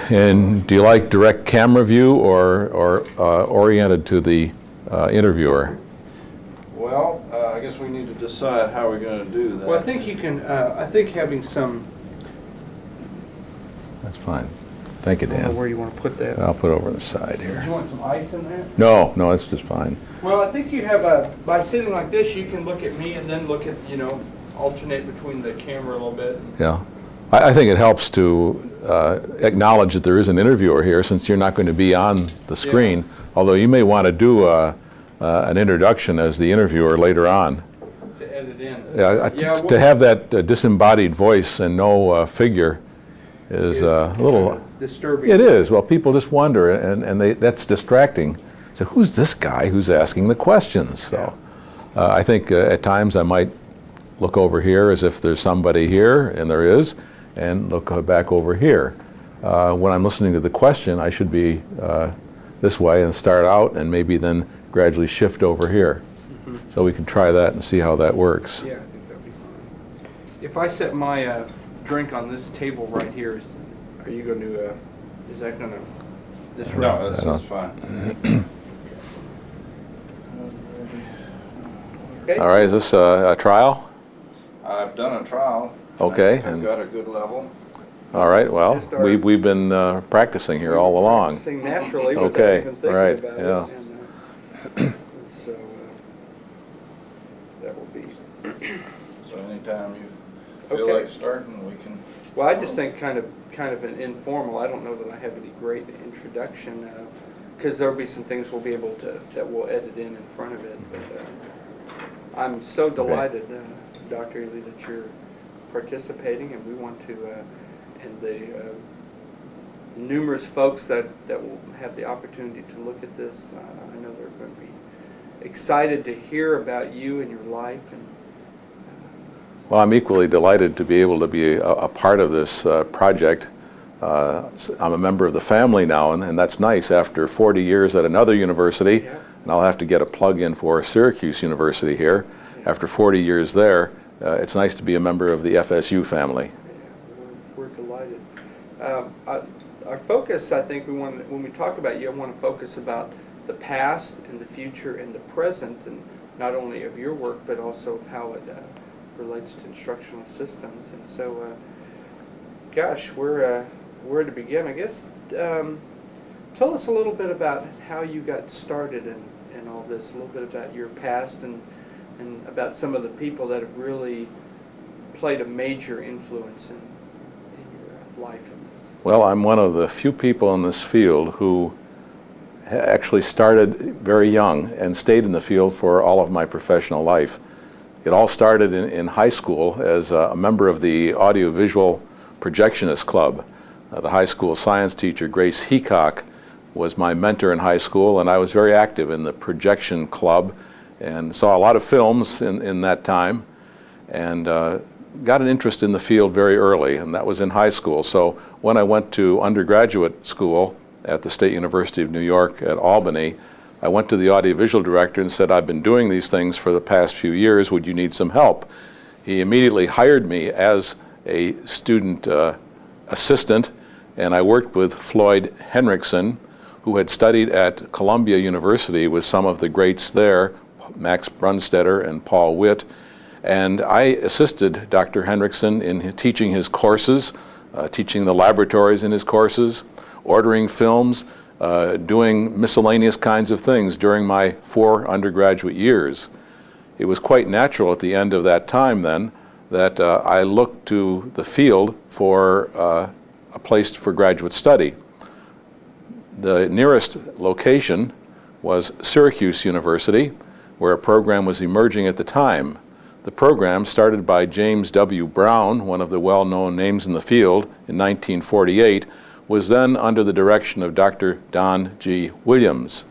And do you like direct camera view or oriented to the interviewer? Well, I guess we need to decide how we're going to do that. Well, I think you can, I think having some, That's fine. Thank you, I don't know Dan. where you want to put that. I'll put it over on the side Do here. you want some ice in there? No, that's just fine. Well, I think you have a, by sitting like this, you can look at me and then look at, you know, alternate between the camera a little bit. Yeah. I think it helps to acknowledge that there is an interviewer here since you're not going to be on the screen, although you may want to do an introduction as the interviewer later on. To edit in. To have that disembodied voice and no figure is a little disturbing. It is. Well, people just wonder, and that's distracting. So who's this guy who's asking the questions? So I think at times I might look over here as if there's somebody here, and there is, and look back over here. When I'm listening to the question, I should be this way and start out and maybe then gradually shift over here. So we can try that and see how that works. Yeah, I think that'd be fine. If I set my drink on this table right here, are you going to, is that going to disrupt? No, that's fine. Okay. All right, is this a trial? I've done a trial. Okay. I've got a good level. All right, well, we've been practicing here all along. Practicing naturally without Okay, even thinking right, about yeah. it. And, so that will be. So anytime you feel Okay. like starting, we can. Well, I just think kind of an informal. I don't know that I have any great introduction because there'll be some things we'll be able to that we'll edit in front of it. But I'm so delighted, Dr. Ely, that you're participating, and we want to, and the numerous folks that will have the opportunity to look at this. I know they're going to be excited to hear about you and your life. And Well, I'm equally delighted to be able to be a part of this project. I'm a member of the family now, and that's nice after 40 years at another university, and I'll have to get a plug-in for Syracuse University here. After 40 years there, it's nice to be a member of the FSU family. Yeah, we're delighted. Our focus, I think, when we talk about you, I want to focus about the past and the future and the present, and not only of your work, but also of how it relates to instructional systems. And so, gosh, where to begin? I guess tell us a little bit about how you got started in all this, a little bit about your past and about some of the people that have really played a major influence in your life in this. Well, I'm one of the few people in this field who actually started very young and stayed in the field for all of my professional life. It all started in high school as a member of the Audiovisual Projectionist Club. The high school science teacher, Grace Heacock, was my mentor in high school, and I was very active in the projection club and saw a lot of films in that time, and got an interest in the field very early, and that was in high school. So when I went to undergraduate school at the State University of New York at Albany, I went to the audiovisual director and said, I've been doing these things for the past few years, would you need some help? He immediately hired me as a student assistant, and I worked with Floyd Henriksen, who had studied at Columbia University with some of the greats there, Max Brunstetter and Paul Witt, and I assisted Dr. Henriksen in teaching his courses, teaching the laboratories in his courses, ordering films, doing miscellaneous kinds of things during my 4 undergraduate years. It was quite natural at the end of that time then that I looked to the field for a place for graduate study. The nearest location was Syracuse University, where a program was emerging at the time. The program, started by James W. Brown, one of the well-known names in the field, in 1948, was then under the direction of Dr. Don G. Williams.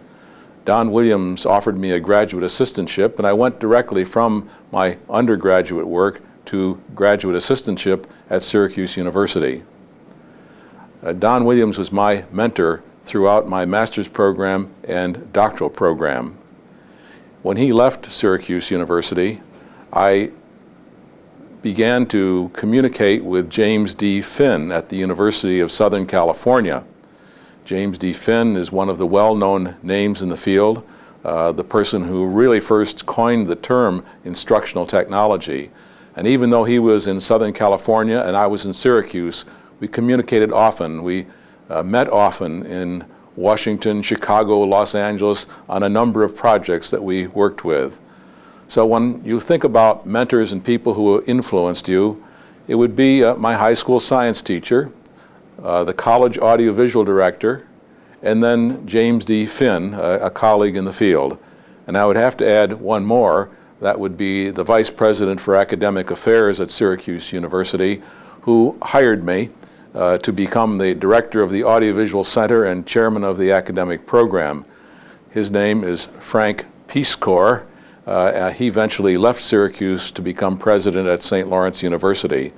Don Williams offered me a graduate assistantship, and I went directly from my undergraduate work to graduate assistantship at Syracuse University. Don Williams was my mentor throughout my master's program and doctoral program. When he left Syracuse University, I began to communicate with James D. Finn at the University of Southern California. James D. Finn is one of the well-known names in the field, the person who really first coined the term instructional technology. And even though he was in Southern California and I was in Syracuse, we communicated often. We met often in Washington, Chicago, Los Angeles on a number of projects that we worked with. So when you think about mentors and people who influenced you, it would be my high school science teacher, the college audiovisual director, and then James D. Finn, a colleague in the field. And I would have to add one more. That would be the Vice President for Academic Affairs at Syracuse University, who hired me to become the Director of the Audiovisual Center and Chairman of the academic program. His name is Frank Peacecore. He eventually left Syracuse to become President at St. Lawrence University.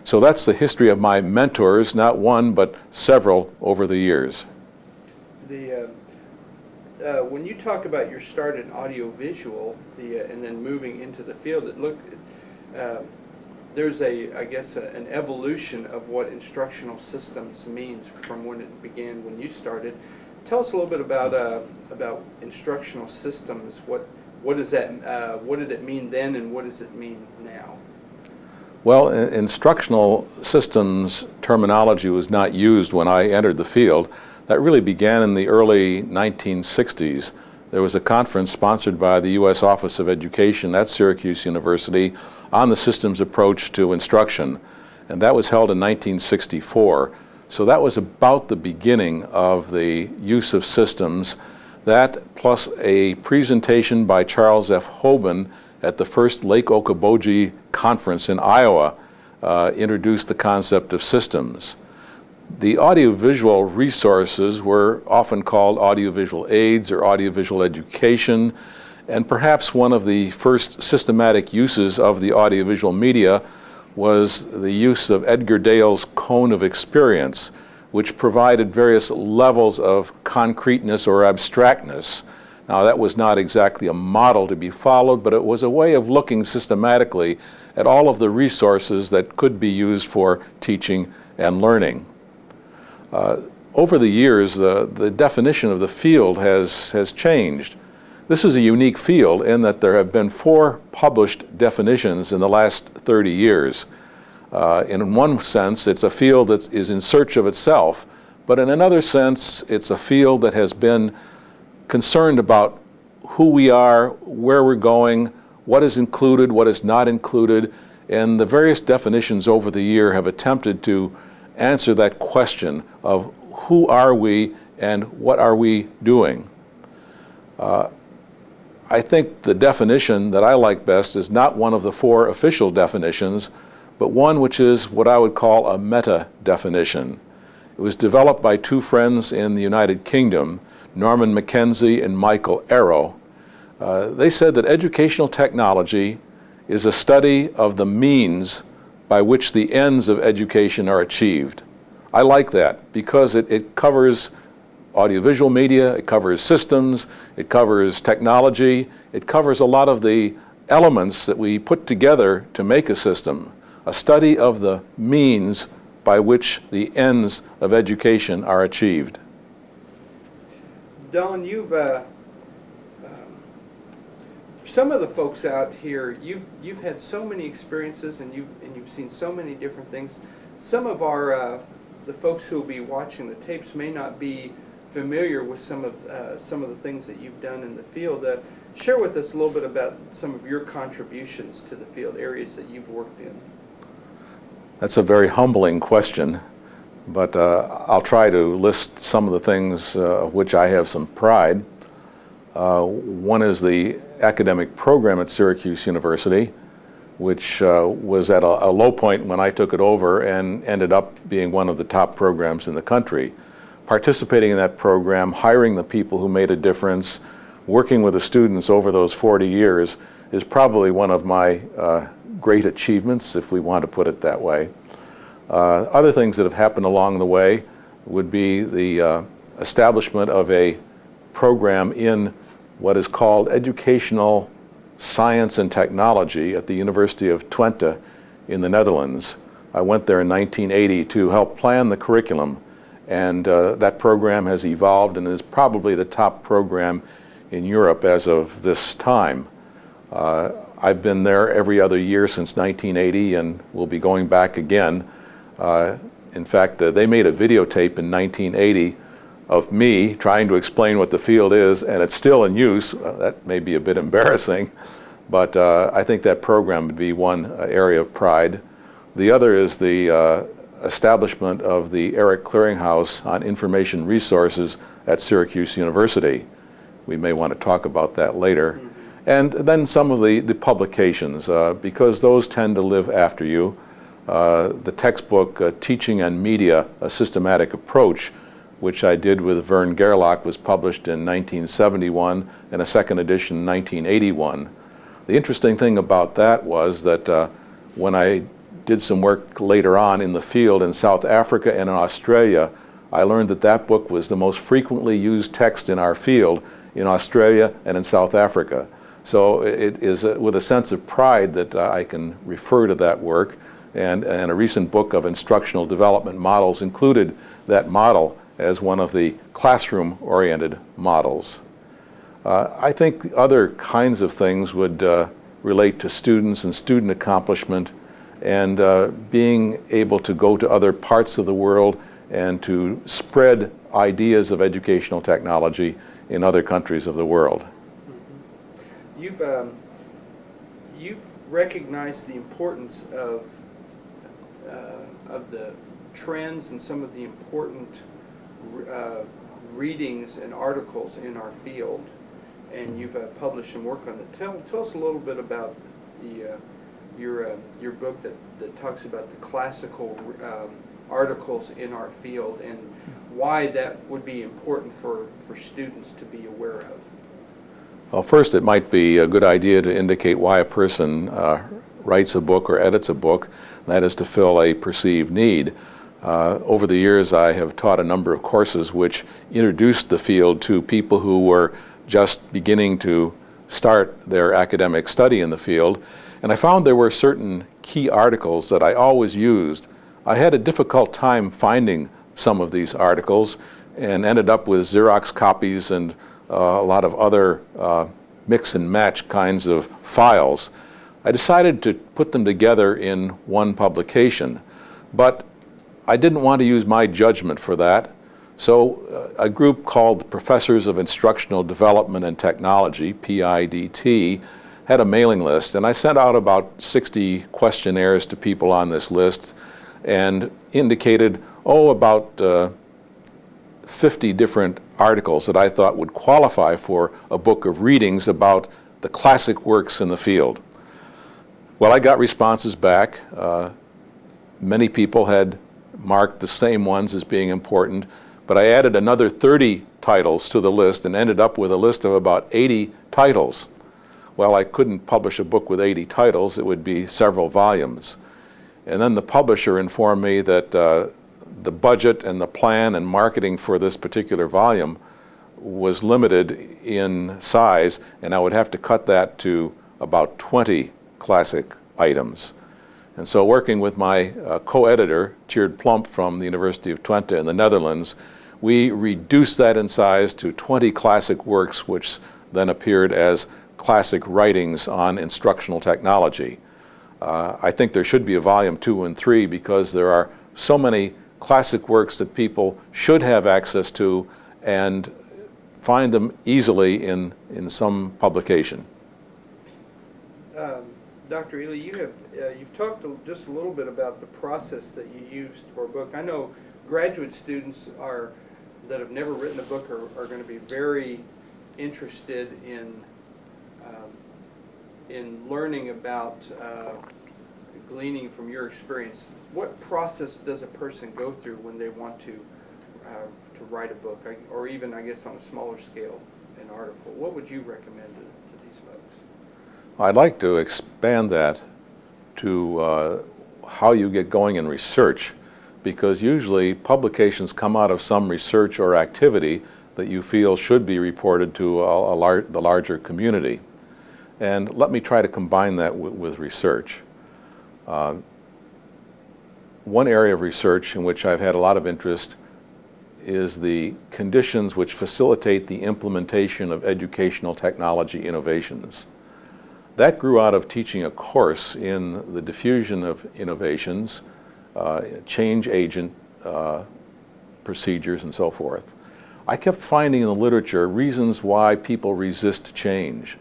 So that's the history of my mentors, not one, but several over the years. When you talk about your start in audiovisual, and then moving into the field, there's I guess an evolution of what instructional systems means from when it began when you started. Tell us a little bit about instructional systems. What does that? What did it mean then, and what does it mean now? Well, instructional systems terminology was not used when I entered the field. That really began in the early 1960s. There was a conference sponsored by the U.S. Office of Education at Syracuse University on the systems approach to instruction, and that was held in 1964. So that was about the beginning of the use of systems. That, plus a presentation by Charles F. Hoban at the first Lake Okoboji conference in Iowa, introduced the concept of systems. The audiovisual resources were often called audiovisual aids or audiovisual education, and perhaps one of the first systematic uses of the audiovisual media was the use of Edgar Dale's cone of experience, which provided various levels of concreteness or abstractness. Now, that was not exactly a model to be followed, but it was a way of looking systematically at all of the resources that could be used for teaching and learning. Over the years, the definition of the field has changed. This is a unique field in that there have been 4 published definitions in the last 30 years. In one sense, it's a field that is in search of itself, but in another sense, it's a field that has been concerned about who we are, where we're going, what is included, what is not included, and the various definitions over the year have attempted to answer that question of who are we and what are we doing. I think the definition that I like best is not one of the 4 official definitions, but one which is what I would call a meta definition. It was developed by 2 friends in the United Kingdom, Norman Mackenzie and Michael Arrow. They said that educational technology is a study of the means by which the ends of education are achieved. I like that because it covers audiovisual media, it covers systems, it covers technology, it covers a lot of the elements that we put together to make a system, a study of the means by which the ends of education are achieved. Don, you've some of the folks out here, you've had so many experiences and you've seen so many different things. Some of our the folks who will be watching the tapes may not be familiar with some of the things that you've done in the field. Share with us a little bit about some of your contributions to the field, areas that you've worked in. That's a very humbling question, but I'll try to list some of the things of which I have some pride. One is the academic program at Syracuse University, which was at a low point when I took it over and ended up being one of the top programs in the country. Participating in that program, hiring the people who made a difference, working with the students over those 40 years is probably one of my great achievements, if we want to put it that way. Other things that have happened along the way would be the establishment of a program in what is called educational science and technology at the University of Twente in the Netherlands. I went there in 1980 to help plan the curriculum, and that program has evolved and is probably the top program in Europe as of this time. I've been there every other year since 1980 and will be going back again. In fact, they made a videotape in 1980 of me trying to explain what the field is, and it's still in use. That may be a bit embarrassing, but I think that program would be one area of pride. The other is the establishment of the ERIC Clearinghouse on Information Resources at Syracuse University. We may want to talk about that later. And then some of the publications, because those tend to live after you. The textbook, Teaching and Media, A Systematic Approach, which I did with Vern Gerlach, was published in 1971, and a second edition in 1981. The interesting thing about that was that when I did some work later on in the field in South Africa and in Australia, I learned that that book was the most frequently used text in our field in Australia and in South Africa. So it is with a sense of pride that I can refer to that work, and a recent book of instructional development models included that model as one of the classroom-oriented models. I think other kinds of things would relate to students and student accomplishment, and being able to go to other parts of the world and to spread ideas of educational technology in other countries of the world. You've recognized the importance of the trends and some of the important readings and articles in our field, and you've published some work on it. Tell us a little bit about your book that talks about the classical articles in our field and why that would be important for students to be aware of. Well, first, it might be a good idea to indicate why a person writes a book or edits a book. That is to fill a perceived need. Over the years, I have taught a number of courses which introduced the field to people who were just beginning to start their academic study in the field. And I found there were certain key articles that I always used. I had a difficult time finding some of these articles and ended up with Xerox copies and a lot of other mix and match kinds of files. I decided to put them together in one publication, but I didn't want to use my judgment for that. So a group called Professors of Instructional Development and Technology, PIDT, had a mailing list, and I sent out about 60 questionnaires to people on this list and indicated, about 50 different articles that I thought would qualify for a book of readings about the classic works in the field. Well, I got responses back. Many people had marked the same ones as being important, but I added another 30 titles to the list and ended up with a list of about 80 titles. Well, I couldn't publish a book with 80 titles. It would be several volumes. And then the publisher informed me that the budget and the plan and marketing for this particular volume was limited in size, and I would have to cut that to about 20 classic items. And so working with my co-editor, Tjeerd Plump from the University of Twente in the Netherlands, we reduced that in size to 20 classic works, which then appeared as classic writings on instructional technology. I think there should be a volume 2 and 3 because there are so many classic works that people should have access to and find them easily in some publication. Dr. Ely, you've talked just a little bit about the process that you used for a book. I know graduate students that have never written a book are going to be very interested in learning about gleaning from your experience. What process does a person go through when they want to write a book, or even, I guess, on a smaller scale, an article? What would you recommend to these folks? I'd like to expand that to how you get going in research, because usually publications come out of some research or activity that you feel should be reported to the larger community. And let me try to combine that with research. one area of research in which I've had a lot of interest is the conditions which facilitate the implementation of educational technology innovations. That grew out of teaching a course in the diffusion of innovations, change agent procedures, and so forth. I kept finding in the literature reasons why people resist change,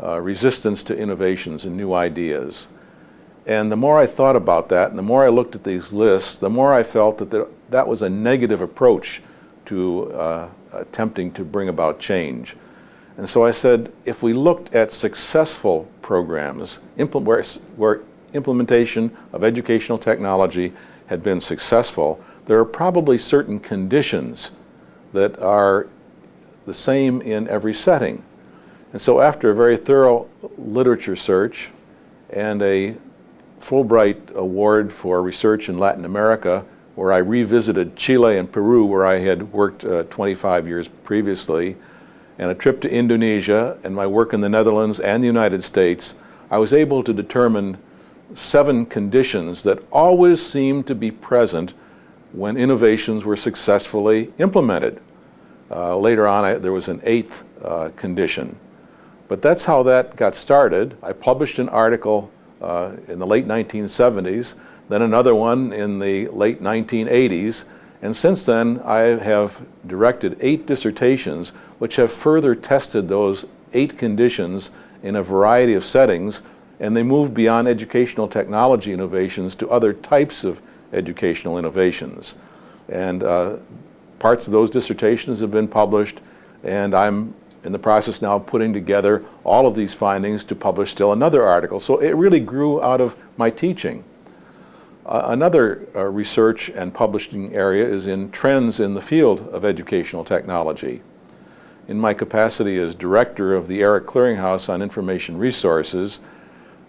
resistance to innovations and new ideas. And the more I thought about that, and the more I looked at these lists, the more I felt that that was a negative approach to attempting to bring about change. And so I said, if we looked at successful programs where implementation of educational technology had been successful, there are probably certain conditions that are the same in every setting. And so after a very thorough literature search and a Fulbright Award for research in Latin America, where I revisited Chile and Peru, where I had worked 25 years previously, and a trip to Indonesia and my work in the Netherlands and the United States, I was able to determine 7 conditions that always seemed to be present when innovations were successfully implemented. Later on, there was an 8th condition. But that's how that got started. I published an article in the late 1970s, then another one in the late 1980s, and since then I have directed 8 dissertations which have further tested those 8 conditions in a variety of settings, and they moved beyond educational technology innovations to other types of educational innovations. And parts of those dissertations have been published, and I'm in the process now of putting together all of these findings to publish still another article. So it really grew out of my teaching. Another research and publishing area is in trends in the field of educational technology. In my capacity as director of the AECT Clearinghouse on Information Resources,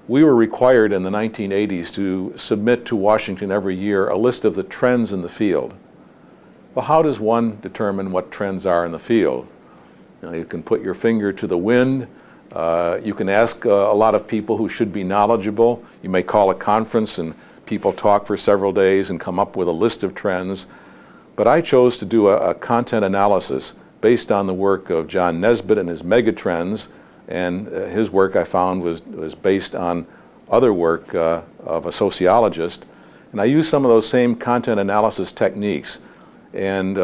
we were required in the 1980s to submit to Washington every year a list of the trends in the field. Well, how does one determine what trends are in the field? You can put your finger to the wind. You can ask a lot of people who should be knowledgeable. You may call a conference and people talk for several days and come up with a list of trends. But I chose to do a content analysis based on the work of John Nesbitt and his megatrends, and his work I found was based on other work of a sociologist. And I used some of those same content analysis techniques, and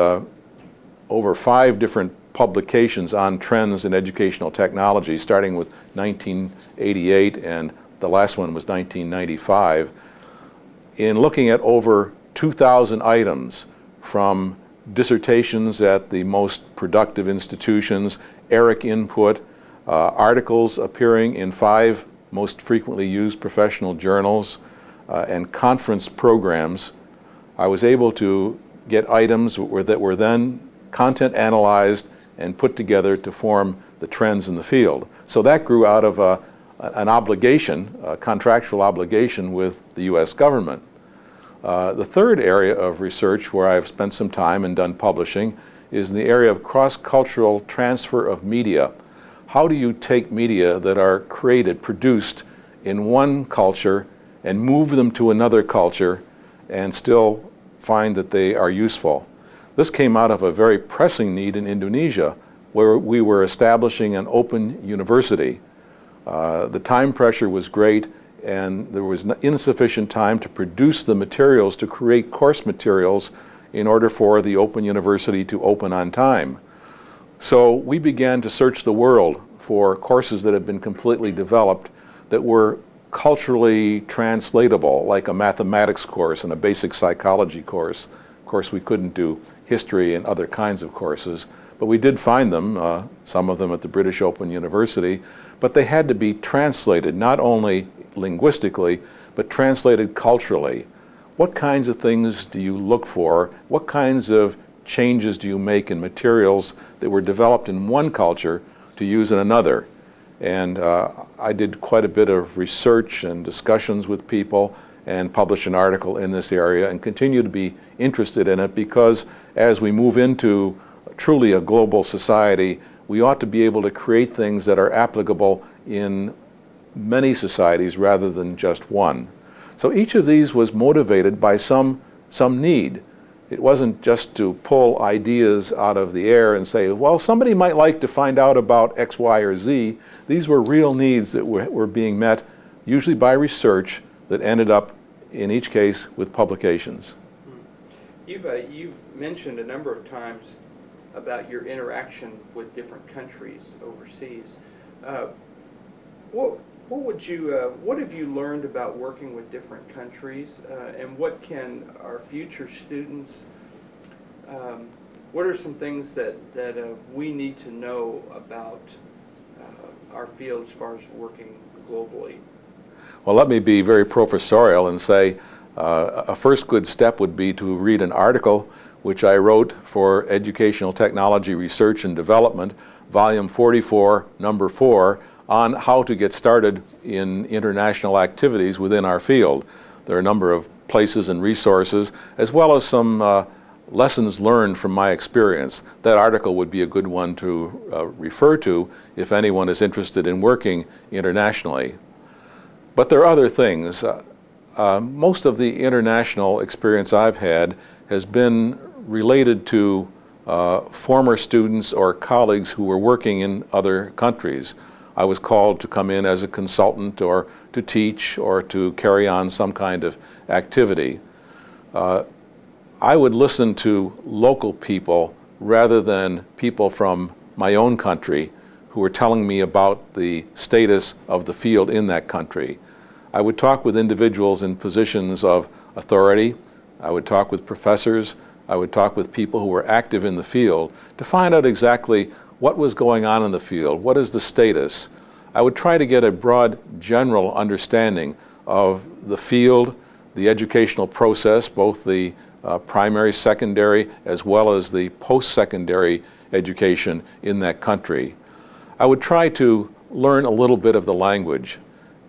over 5 different publications on trends in educational technology, starting with 1988 and the last one was 1995, in looking at over 2,000 items from dissertations at the most productive institutions, AECT input, articles appearing in 5 most frequently used professional journals, and conference programs. I was able to get items that were then content analyzed and put together to form the trends in the field. So that grew out of an obligation, a contractual obligation with the U.S. government. The third area of research where I've spent some time and done publishing is in the area of cross-cultural transfer of media. How do you take media that are created, produced in one culture and move them to another culture and still find that they are useful? This came out of a very pressing need in Indonesia, where we were establishing an open university. The time pressure was great, and there was insufficient time to produce the materials, to create course materials in order for the open university to open on time. So we began to search the world for courses that had been completely developed that were culturally translatable, like a mathematics course and a basic psychology course. Of course, we couldn't do history and other kinds of courses, but we did find them, some of them at the British Open University, but they had to be translated not only linguistically, but translated culturally. What kinds of things do you look for? What kinds of changes do you make in materials that were developed in one culture to use in another? And I did quite a bit of research and discussions with people and published an article in this area and continue to be interested in it, because as we move into truly a global society, we ought to be able to create things that are applicable in many societies rather than just one. So each of these was motivated by some need. It wasn't just to pull ideas out of the air and say, well, somebody might like to find out about X, Y, or Z. These were real needs that were being met, usually by research that ended up, in each case, with publications. You've mentioned a number of times about your interaction with different countries overseas. What have you learned about working with different countries, and what can our future students, what are some things that we need to know about our field as far as working globally? Well, let me be very professorial and say a first good step would be to read an article which I wrote for Educational Technology Research and Development, volume 44, number 4, on how to get started in international activities within our field. There are a number of places and resources, as well as some lessons learned from my experience. That article would be a good one to refer to if anyone is interested in working internationally. But there are other things. Most of the international experience I've had has been related to former students or colleagues who were working in other countries. I was called to come in as a consultant or to teach or to carry on some kind of activity. I would listen to local people rather than people from my own country who were telling me about the status of the field in that country. I would talk with individuals in positions of authority. I would talk with professors. I would talk with people who were active in the field to find out exactly what was going on in the field, what is the status. I would try to get a broad general understanding of the field, the educational process, both the primary, secondary, as well as the post-secondary education in that country. I would try to learn a little bit of the language.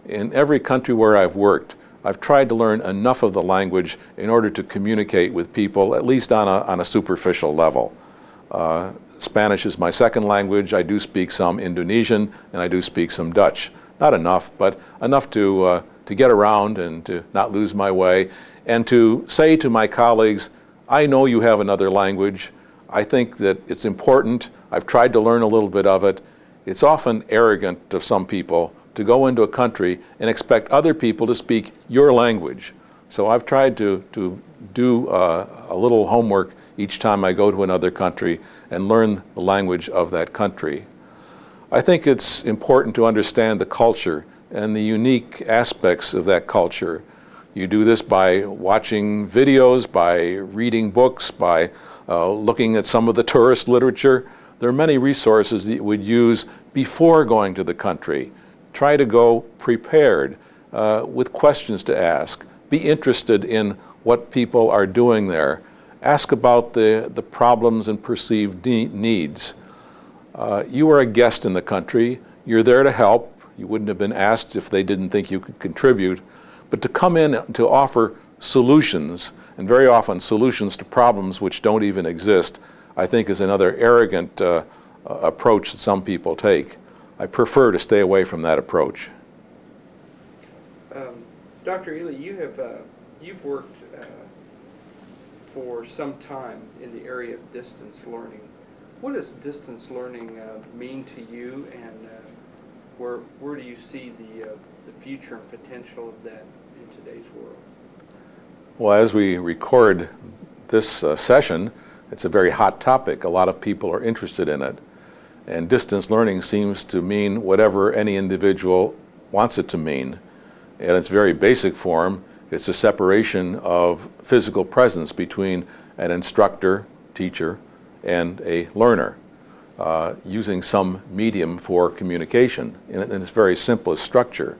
In every country where I've worked, I've tried to learn enough of the language in order to communicate with people, at least on a superficial level. Spanish is my second language. I do speak some Indonesian, and I do speak some Dutch. Not enough, but enough to get around and to not lose my way, and to say to my colleagues, I know you have another language. I think that it's important. I've tried to learn a little bit of it. It's often arrogant of some people to go into a country and expect other people to speak your language. So I've tried to do a little homework each time I go to another country and learn the language of that country. I think it's important to understand the culture and the unique aspects of that culture. You do this by watching videos, by reading books, by looking at some of the tourist literature. There are many resources that you would use before going to the country. Try to go prepared with questions to ask. Be interested in what people are doing there. Ask about the problems and perceived needs. You are a guest in the country. You're there to help. You wouldn't have been asked if they didn't think you could contribute. But to come in to offer solutions, and very often solutions to problems which don't even exist, I think is another arrogant approach that some people take. I prefer to stay away from that approach. Dr. Ely, you've worked for some time in the area of distance learning. What does distance learning mean to you, and where do you see the future and potential of that in today's world? Well, as we record this session, it's a very hot topic. A lot of people are interested in it. And distance learning seems to mean whatever any individual wants it to mean. In its very basic form, it's a separation of physical presence between an instructor, teacher, and a learner, using some medium for communication in its very simplest structure.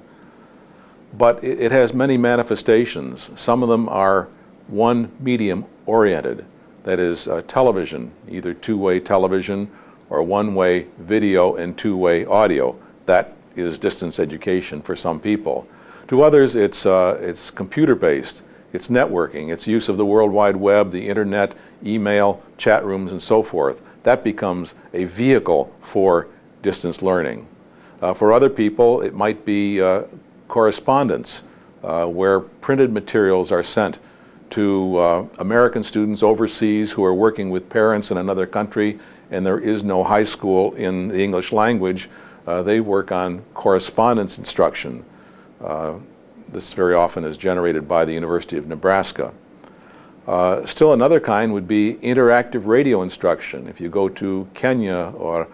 But it has many manifestations. Some of them are one medium oriented, that is television, either two-way television or one-way video and two-way audio. That is distance education for some people. To others, it's computer-based, it's networking, it's use of the World Wide Web, the internet, email, chat rooms, and so forth. That becomes a vehicle for distance learning. For other people, it might be correspondence. where printed materials are sent to American students overseas who are working with parents in another country and there is no high school in the English language. They work on correspondence instruction. This very often is generated by the University of Nebraska. Still another kind would be interactive radio instruction. If you go to Kenya or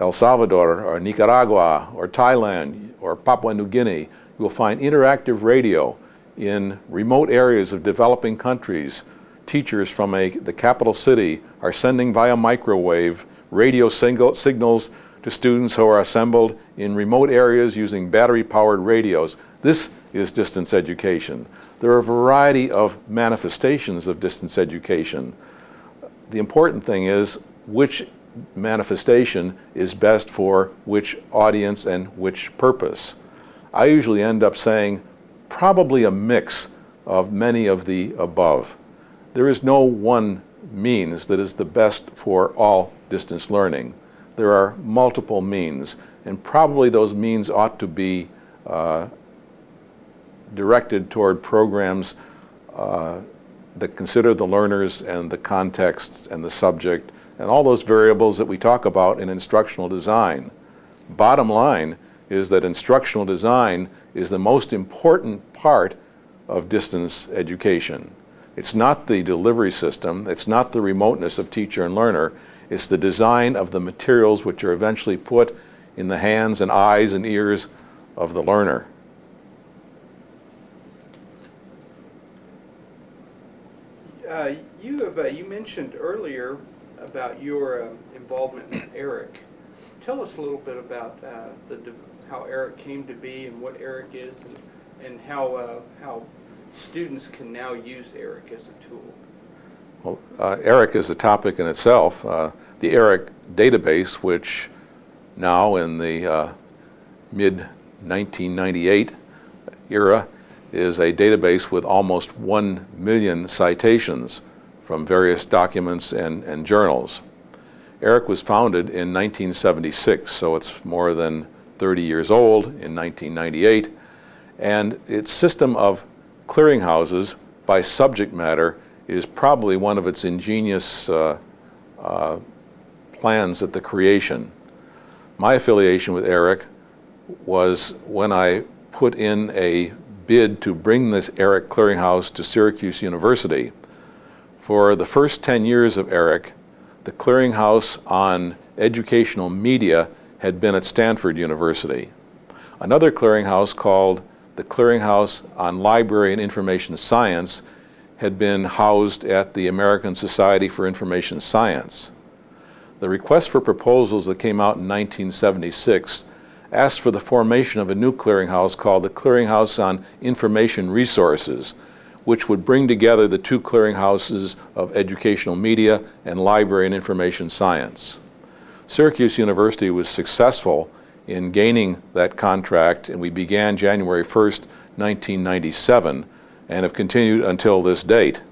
El Salvador or Nicaragua or Thailand or Papua New Guinea, you will find interactive radio in remote areas of developing countries. Teachers from the capital city are sending via microwave radio signals to students who are assembled in remote areas using battery-powered radios. This is distance education. There are a variety of manifestations of distance education. The important thing is which manifestation is best for which audience and which purpose. I usually end up saying probably a mix of many of the above. There is no one means that is the best for all distance learning. There are multiple means, and probably those means ought to be directed toward programs that consider the learners and the context and the subject and all those variables that we talk about in instructional design. Bottom line is that instructional design is the most important part of distance education. It's not the delivery system, it's not the remoteness of teacher and learner, it's the design of the materials which are eventually put in the hands and eyes and ears of the learner. You mentioned earlier about your involvement with ERIC. Tell us a little bit about how ERIC came to be and what ERIC is, and how students can now use ERIC as a tool. Well, ERIC is a topic in itself. The ERIC database, which now in the mid-1998 era is a database with almost 1 million citations from various documents and journals. ERIC was founded in 1976, so it's more than 30 years old in 1998, and its system of clearinghouses by subject matter is probably one of its ingenious plans at the creation. My affiliation with ERIC was when I put in a bid to bring this ERIC clearinghouse to Syracuse University. For the first 10 years of ERIC, the clearinghouse on educational media had been at Stanford University. Another clearinghouse called the Clearinghouse on Library and Information Science had been housed at the American Society for Information Science. The request for proposals that came out in 1976 asked for the formation of a new clearinghouse called the Clearinghouse on Information Resources, which would bring together the two clearinghouses of educational media and library and information science. Syracuse University was successful in gaining that contract, and we began January 1st, 1997, and have continued until this date.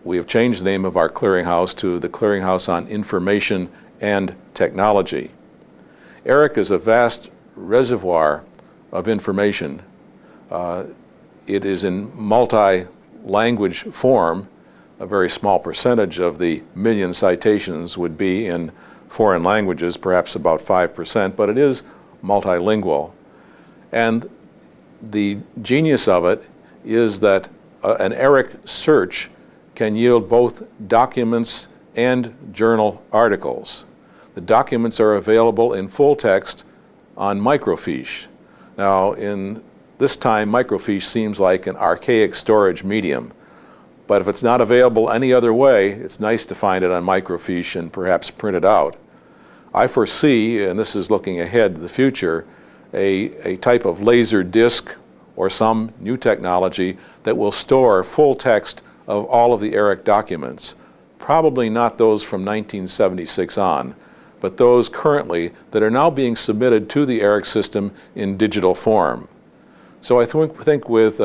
We have changed the name of our clearinghouse to the Clearinghouse on Information and Technology. ERIC is a vast reservoir of information. It is in multi-language form. A very small percentage of the million citations would be in foreign languages, perhaps about 5%, but it is multilingual. And the genius of it is that an ERIC search can yield both documents and journal articles. The documents are available in full text on microfiche. Now, in this time, microfiche seems like an archaic storage medium, but if it's not available any other way, it's nice to find it on microfiche and perhaps print it out. I foresee, and this is looking ahead to the future, a type of laser disc or some new technology that will store full text of all of the ERIC documents. Probably not those from 1976 on, but those currently that are now being submitted to the ERIC system in digital form. So I think with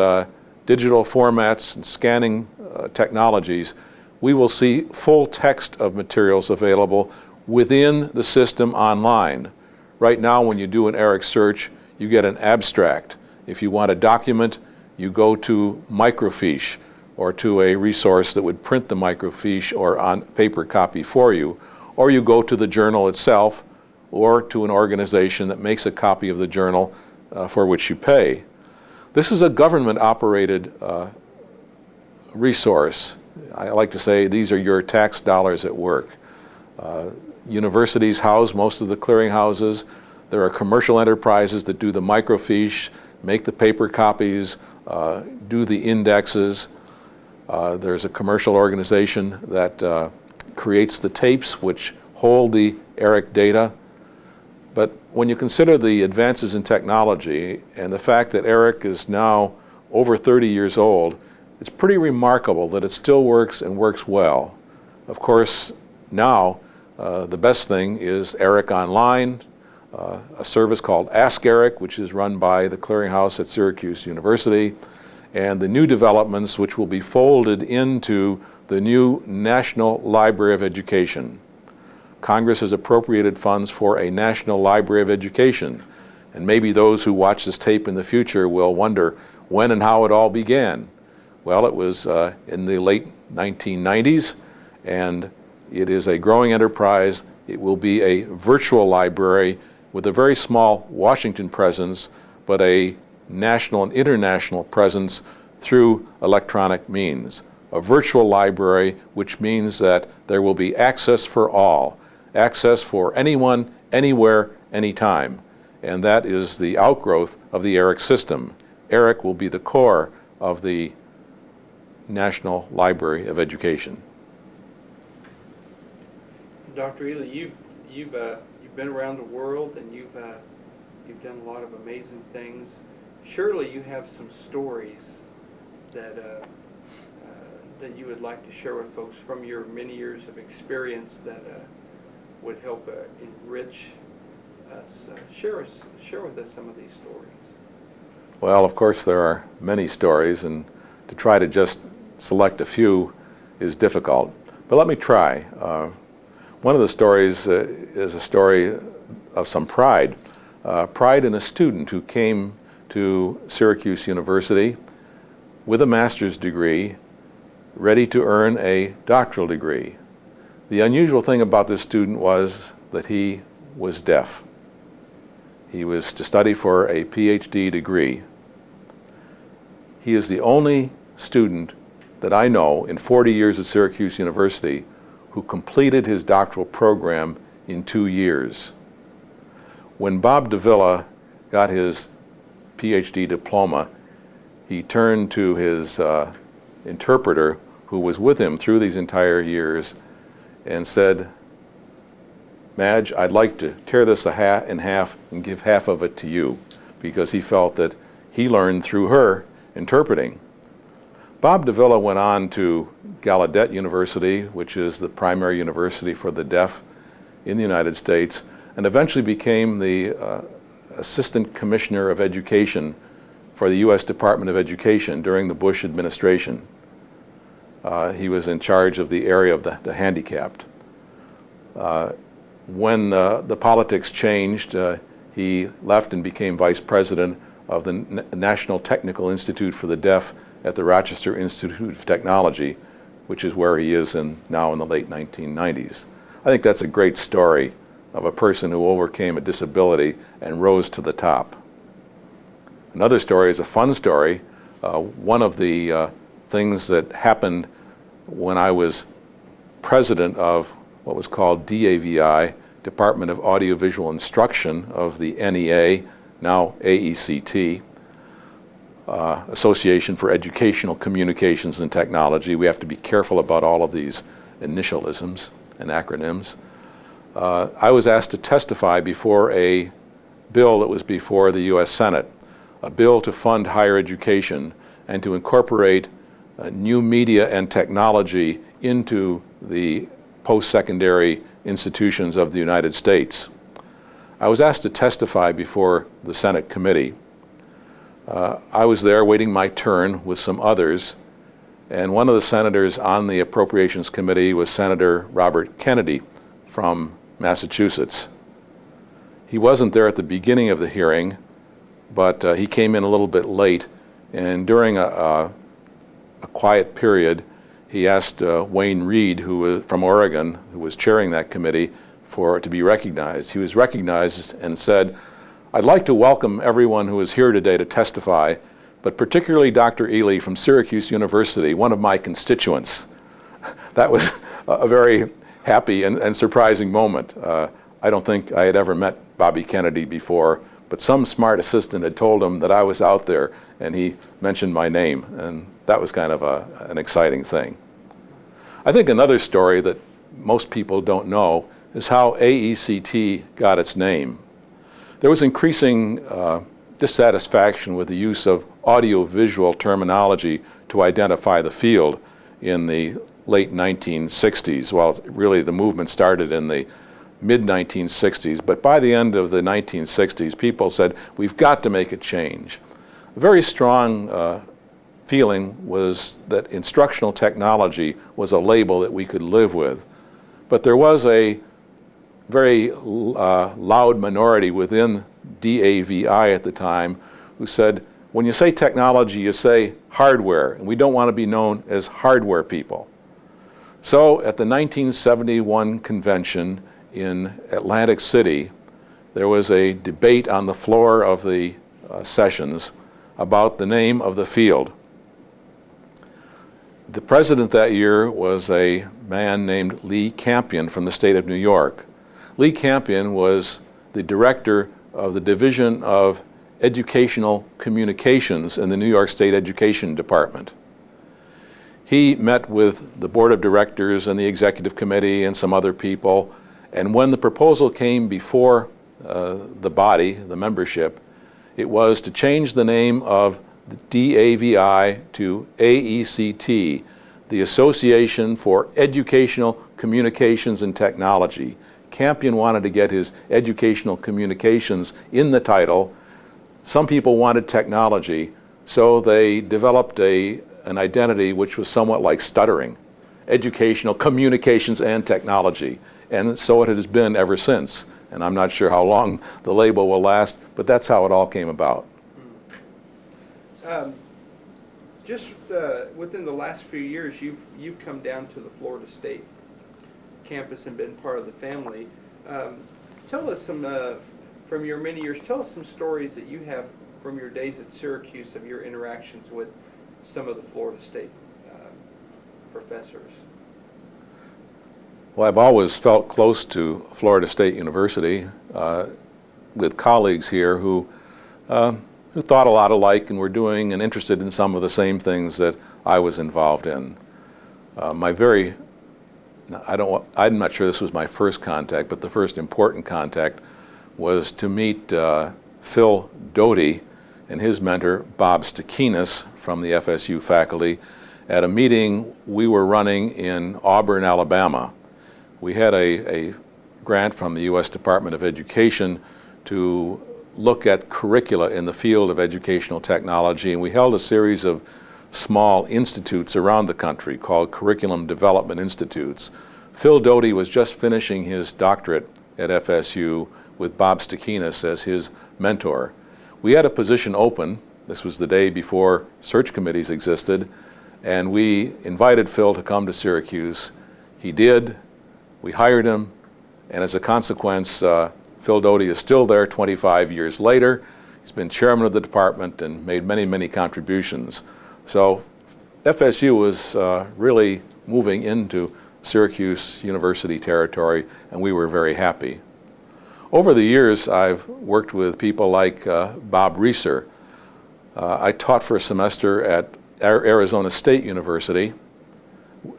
digital formats and scanning technologies, we will see full text of materials available within the system online. Right now, when you do an ERIC search, you get an abstract, If you want a document, you go to microfiche or to a resource that would print the microfiche or on paper copy for you, or you go to the journal itself or to an organization that makes a copy of the journal for which you pay. This is a government-operated resource. I like to say these are your tax dollars at work. Universities house most of the clearinghouses. There are commercial enterprises that do the microfiche, make the paper copies, do the indexes. There's a commercial organization that creates the tapes which hold the ERIC data. But when you consider the advances in technology and the fact that ERIC is now over 30 years old, it's pretty remarkable that it still works and works well. Of course, now the best thing is ERIC Online, a service called Ask ERIC, which is run by the Clearinghouse at Syracuse University, and the new developments which will be folded into the new National Library of Education. Congress has appropriated funds for a National Library of Education, and maybe those who watch this tape in the future will wonder when and how it all began. Well, it was in the late 1990s, and it is a growing enterprise. It will be a virtual library with a very small Washington presence, but a national and international presence through electronic means. A virtual library, which means that there will be access for all, access for anyone, anywhere, anytime. And that is the outgrowth of the ERIC system. ERIC will be the core of the National Library of Education. Dr. Ely, you've been around the world and you've done a lot of amazing things. Surely you have some stories that that you would like to share with folks from your many years of experience that would help enrich us. Share with us some of these stories. Well, of course, there are many stories, and to try to just select a few is difficult. But let me try. One of the stories is a story of some pride. Pride in a student who came to Syracuse University with a master's degree, ready to earn a doctoral degree. The unusual thing about this student was that he was deaf. He was to study for a PhD degree. He is the only student that I know in 40 years at Syracuse University who completed his doctoral program in 2 years. When Bob Davila got his PhD diploma, he turned to his interpreter, who was with him through these entire years, and said, "Madge, I'd like to tear this in half and give half of it to you," because he felt that he learned through her interpreting. Bob Davila went on to Gallaudet University, which is the primary university for the deaf in the United States, and eventually became the Assistant Commissioner of Education for the U.S. Department of Education during the Bush administration. He was in charge of the area of the handicapped. When the politics changed, he left and became vice president of the National Technical Institute for the Deaf at the Rochester Institute of Technology, which is where he is now in the late 1990s. I think that's a great story of a person who overcame a disability and rose to the top. Another story is a fun story. One of the things that happened when I was president of what was called DAVI, Department of Audiovisual Instruction of the NEA, now AECT, Association for Educational Communications and Technology. We have to be careful about all of these initialisms and acronyms. I was asked to testify before a bill that was before the U.S. Senate, a bill to fund higher education and to incorporate new media and technology into the post-secondary institutions of the United States. I was asked to testify before the Senate committee. I was there waiting my turn with some others, and one of the senators on the Appropriations Committee was Senator Robert Kennedy from Massachusetts. He wasn't there at the beginning of the hearing, but he came in a little bit late, and during a quiet period, he asked Wayne Reed, who was from Oregon, who was chairing that committee, to be recognized. He was recognized and said, "I'd like to welcome everyone who is here today to testify, but particularly Dr. Ely from Syracuse University, one of my constituents." That was a very happy and surprising moment. I don't think I had ever met Bobby Kennedy before, but some smart assistant had told him that I was out there, and he mentioned my name, and that was kind of an exciting thing. I think another story that most people don't know is how AECT got its name. There was increasing dissatisfaction with the use of audiovisual terminology to identify the field in the late 1960s. Well, really the movement started in the mid-1960s, but by the end of the 1960s, people said, we've got to make a change. A very strong feeling was that instructional technology was a label that we could live with. But there was a very loud minority within DAVI at the time who said, when you say technology, you say hardware, and we don't want to be known as hardware people. So at the 1971 convention in Atlantic City, there was a debate on the floor of the sessions about the name of the field. The president that year was a man named Lee Campion from the state of New York. Lee Campion was the director of the Division of Educational Communications in the New York State Education Department. He met with the board of directors and the executive committee and some other people, and when the proposal came before the body, the membership, it was to change the name of the DAVI to AECT, the Association for Educational Communications and Technology. Campion wanted to get his educational communications in the title. Some people wanted technology, so they developed an identity which was somewhat like stuttering, educational communications and technology. And so it has been ever since. And I'm not sure how long the label will last, but that's how it all came about. Just within the last few years, you've come down to the Florida State campus and been part of the family. Tell us some, from your many years, tell us some stories that you have from your days at Syracuse of your interactions with some of the Florida State professors. Well, I've always felt close to Florida State University with colleagues here who thought a lot alike and were doing and interested in some of the same things that I was involved in. I'm not sure this was my first contact, but the first important contact was to meet Phil Doty and his mentor, Bob Stakinas, from the FSU faculty at a meeting we were running in Auburn, Alabama. We had a grant from the U.S. Department of Education to look at curricula in the field of educational technology, and we held a series of small institutes around the country called Curriculum Development Institutes. Phil Doty was just finishing his doctorate at FSU with Bob Stakinas as his mentor. We had a position open. This was the day before search committees existed, and we invited Phil to come to Syracuse. He did. We hired him, and as a consequence, Phil Doty is still there 25 years later. He's been chairman of the department and made many, many contributions. So FSU was really moving into Syracuse University territory, and we were very happy. Over the years, I've worked with people like Bob Reeser. I taught for a semester at Arizona State University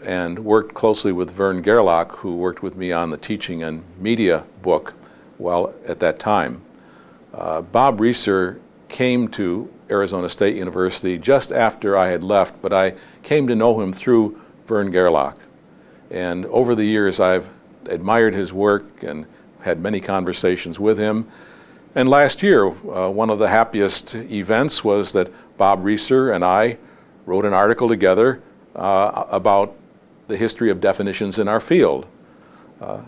and worked closely with Vern Gerlach, who worked with me on the teaching and media book while at that time. Bob Reeser came to Arizona State University just after I had left, but I came to know him through Vern Gerlach. And over the years, I've admired his work and had many conversations with him. And last year, one of the happiest events was that Bob Reeser and I wrote an article together about the history of definitions in our field.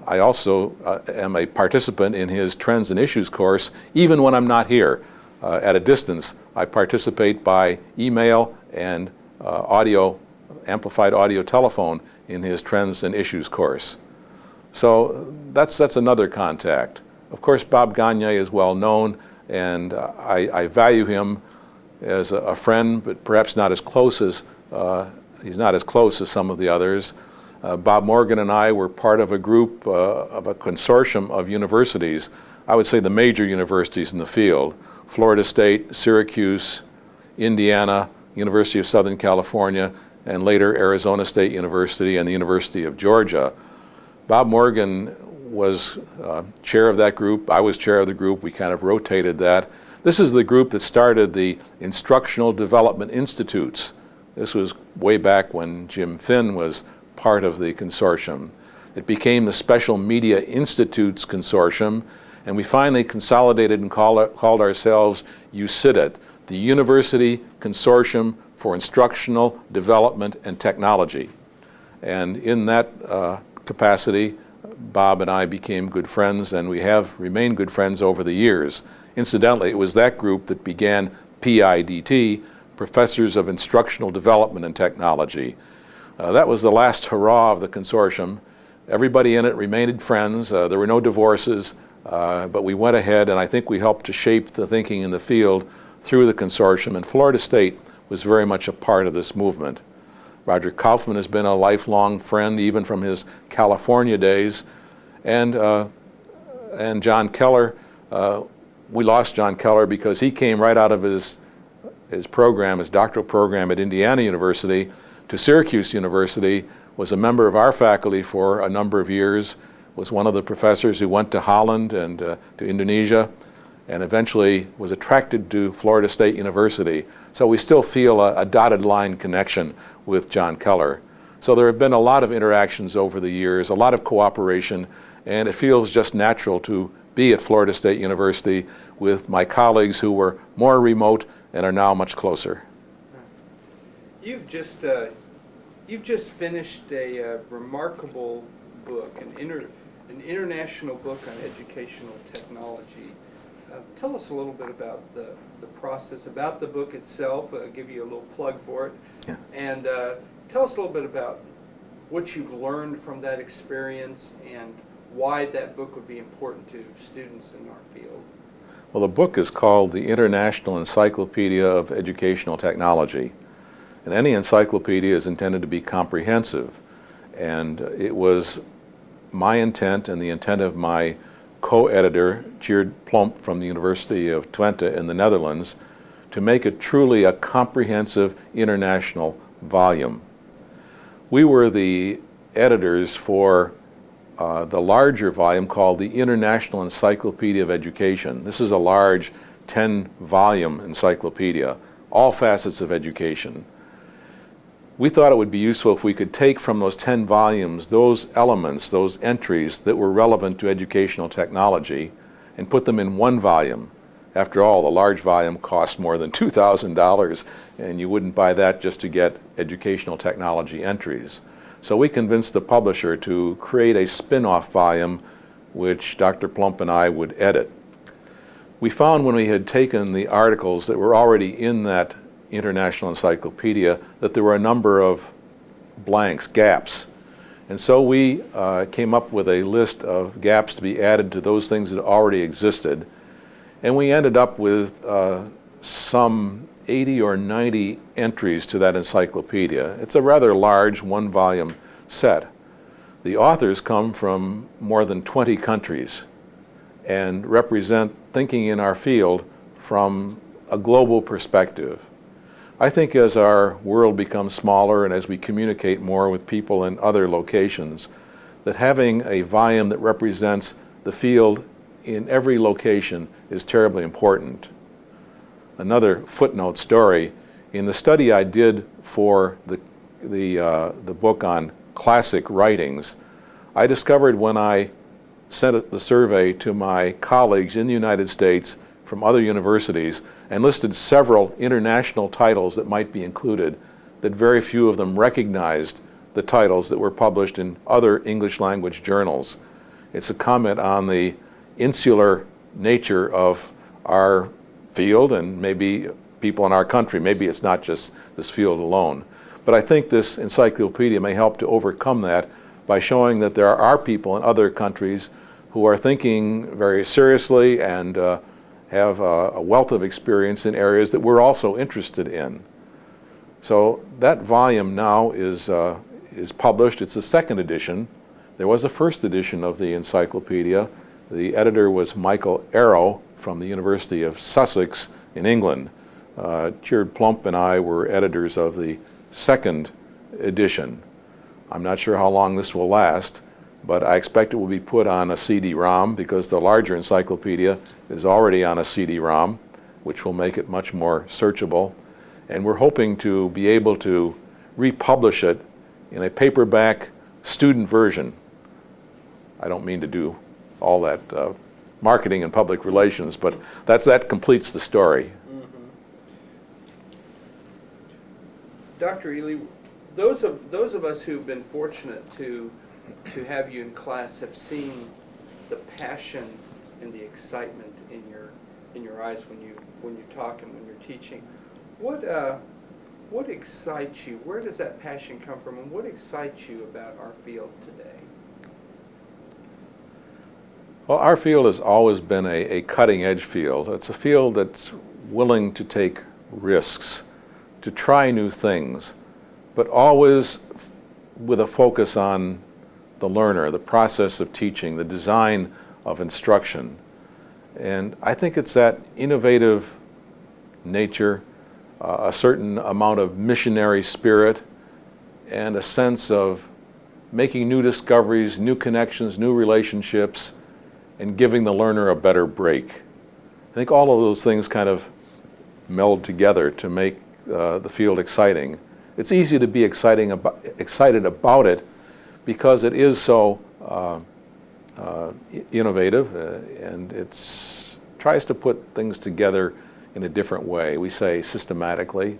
I also am a participant in his Trends and Issues course, even when I'm not here. at a distance. I participate by email and amplified audio telephone in his Trends and Issues course. So that's another contact. Of course, Bob Gagne is well known, and I value him as a friend, but perhaps not as close as he's not as close as some of the others. Bob Morgan and I were part of a group of a consortium of universities, I would say the major universities in the field: Florida State, Syracuse, Indiana, University of Southern California, and later Arizona State University and the University of Georgia. Bob Morgan was chair of that group. I was chair of the group. We kind of rotated that. This is the group that started the Instructional Development Institutes. This was way back when Jim Finn was part of the consortium. It became the Special Media Institutes Consortium, and we finally consolidated and called ourselves UCIDIT, the University Consortium for Instructional Development and Technology. And in that capacity, Bob and I became good friends, and we have remained good friends over the years. Incidentally, it was that group that began PIDT, Professors of Instructional Development and Technology. That was the last hurrah of the consortium. Everybody in it remained friends. There were no divorces, but we went ahead, and I think we helped to shape the thinking in the field through the consortium, and Florida State was very much a part of this movement. Roger Kaufman has been a lifelong friend, even from his California days, and John Keller. We lost John Keller because he came right out of his program, his doctoral program at Indiana University, to Syracuse University, was a member of our faculty for a number of years, was one of the professors who went to Holland and to Indonesia, and eventually was attracted to Florida State University. So we still feel a dotted line connection with John Keller. So there have been a lot of interactions over the years, a lot of cooperation, and it feels just natural to be at Florida State University with my colleagues who were more remote and are now much closer. You've just finished a remarkable book, an international book on educational technology. Tell us a little bit about the process, about the book itself. I'll give you a little plug for it. Yeah. And tell us a little bit about what you've learned from that experience and why that book would be important to students in our field. Well, the book is called the International Encyclopedia of Educational Technology. And any encyclopedia is intended to be comprehensive. And it was my intent and the intent of my co-editor, Tjeerd Plomp from the University of Twente in the Netherlands, to make it truly a comprehensive international volume. We were the editors for the larger volume called the International Encyclopedia of Education. This is a large 10-volume encyclopedia, all facets of education. We thought it would be useful if we could take from those 10 volumes those elements, those entries that were relevant to educational technology, and put them in one volume. After all, the large volume costs more than $2,000, and you wouldn't buy that just to get educational technology entries. So we convinced the publisher to create a spin-off volume which Dr. Plump and I would edit. We found when we had taken the articles that were already in that International Encyclopedia that there were a number of blanks, gaps. And so we came up with a list of gaps to be added to those things that already existed. And we ended up with some 80 or 90 entries to that encyclopedia. It's a rather large one-volume set. The authors come from more than 20 countries and represent thinking in our field from a global perspective. I think as our world becomes smaller and as we communicate more with people in other locations, that having a volume that represents the field in every location is terribly important. Another footnote story, in the study I did for the book on classic writings, I discovered when I sent the survey to my colleagues in the United States from other universities and listed several international titles that might be included, that very few of them recognized the titles that were published in other English language journals. It's a comment on the insular nature of our field and maybe people in our country. Maybe it's not just this field alone. But I think this encyclopedia may help to overcome that by showing that there are people in other countries who are thinking very seriously and have a wealth of experience in areas that we're also interested in. So that volume now is published. It's the second edition. There was a first edition of the encyclopedia. The editor was Michael Arrow from the University of Sussex in England. Tjeerd Plump and I were editors of the second edition. I'm not sure how long this will last, but I expect it will be put on a CD-ROM because the larger encyclopedia is already on a CD-ROM, which will make it much more searchable. And we're hoping to be able to republish it in a paperback student version. I don't mean to do all that marketing and public relations, but that completes the story. Mm-hmm. Dr. Ely, those of us who've been fortunate to have you in class have seen the passion and the excitement in your eyes when you talk and when you're teaching. What excites you? Where does that passion come from, and what excites you about our field today? Well, our field has always been a cutting-edge field. It's a field that's willing to take risks, to try new things, but always with a focus on the learner, the process of teaching, the design of instruction. And I think it's that innovative nature, a certain amount of missionary spirit, and a sense of making new discoveries, new connections, new relationships, and giving the learner a better break. I think all of those things kind of meld together to make the field exciting. It's easy to be excited about it because it is so innovative and it tries to put things together in a different way. We say systematically.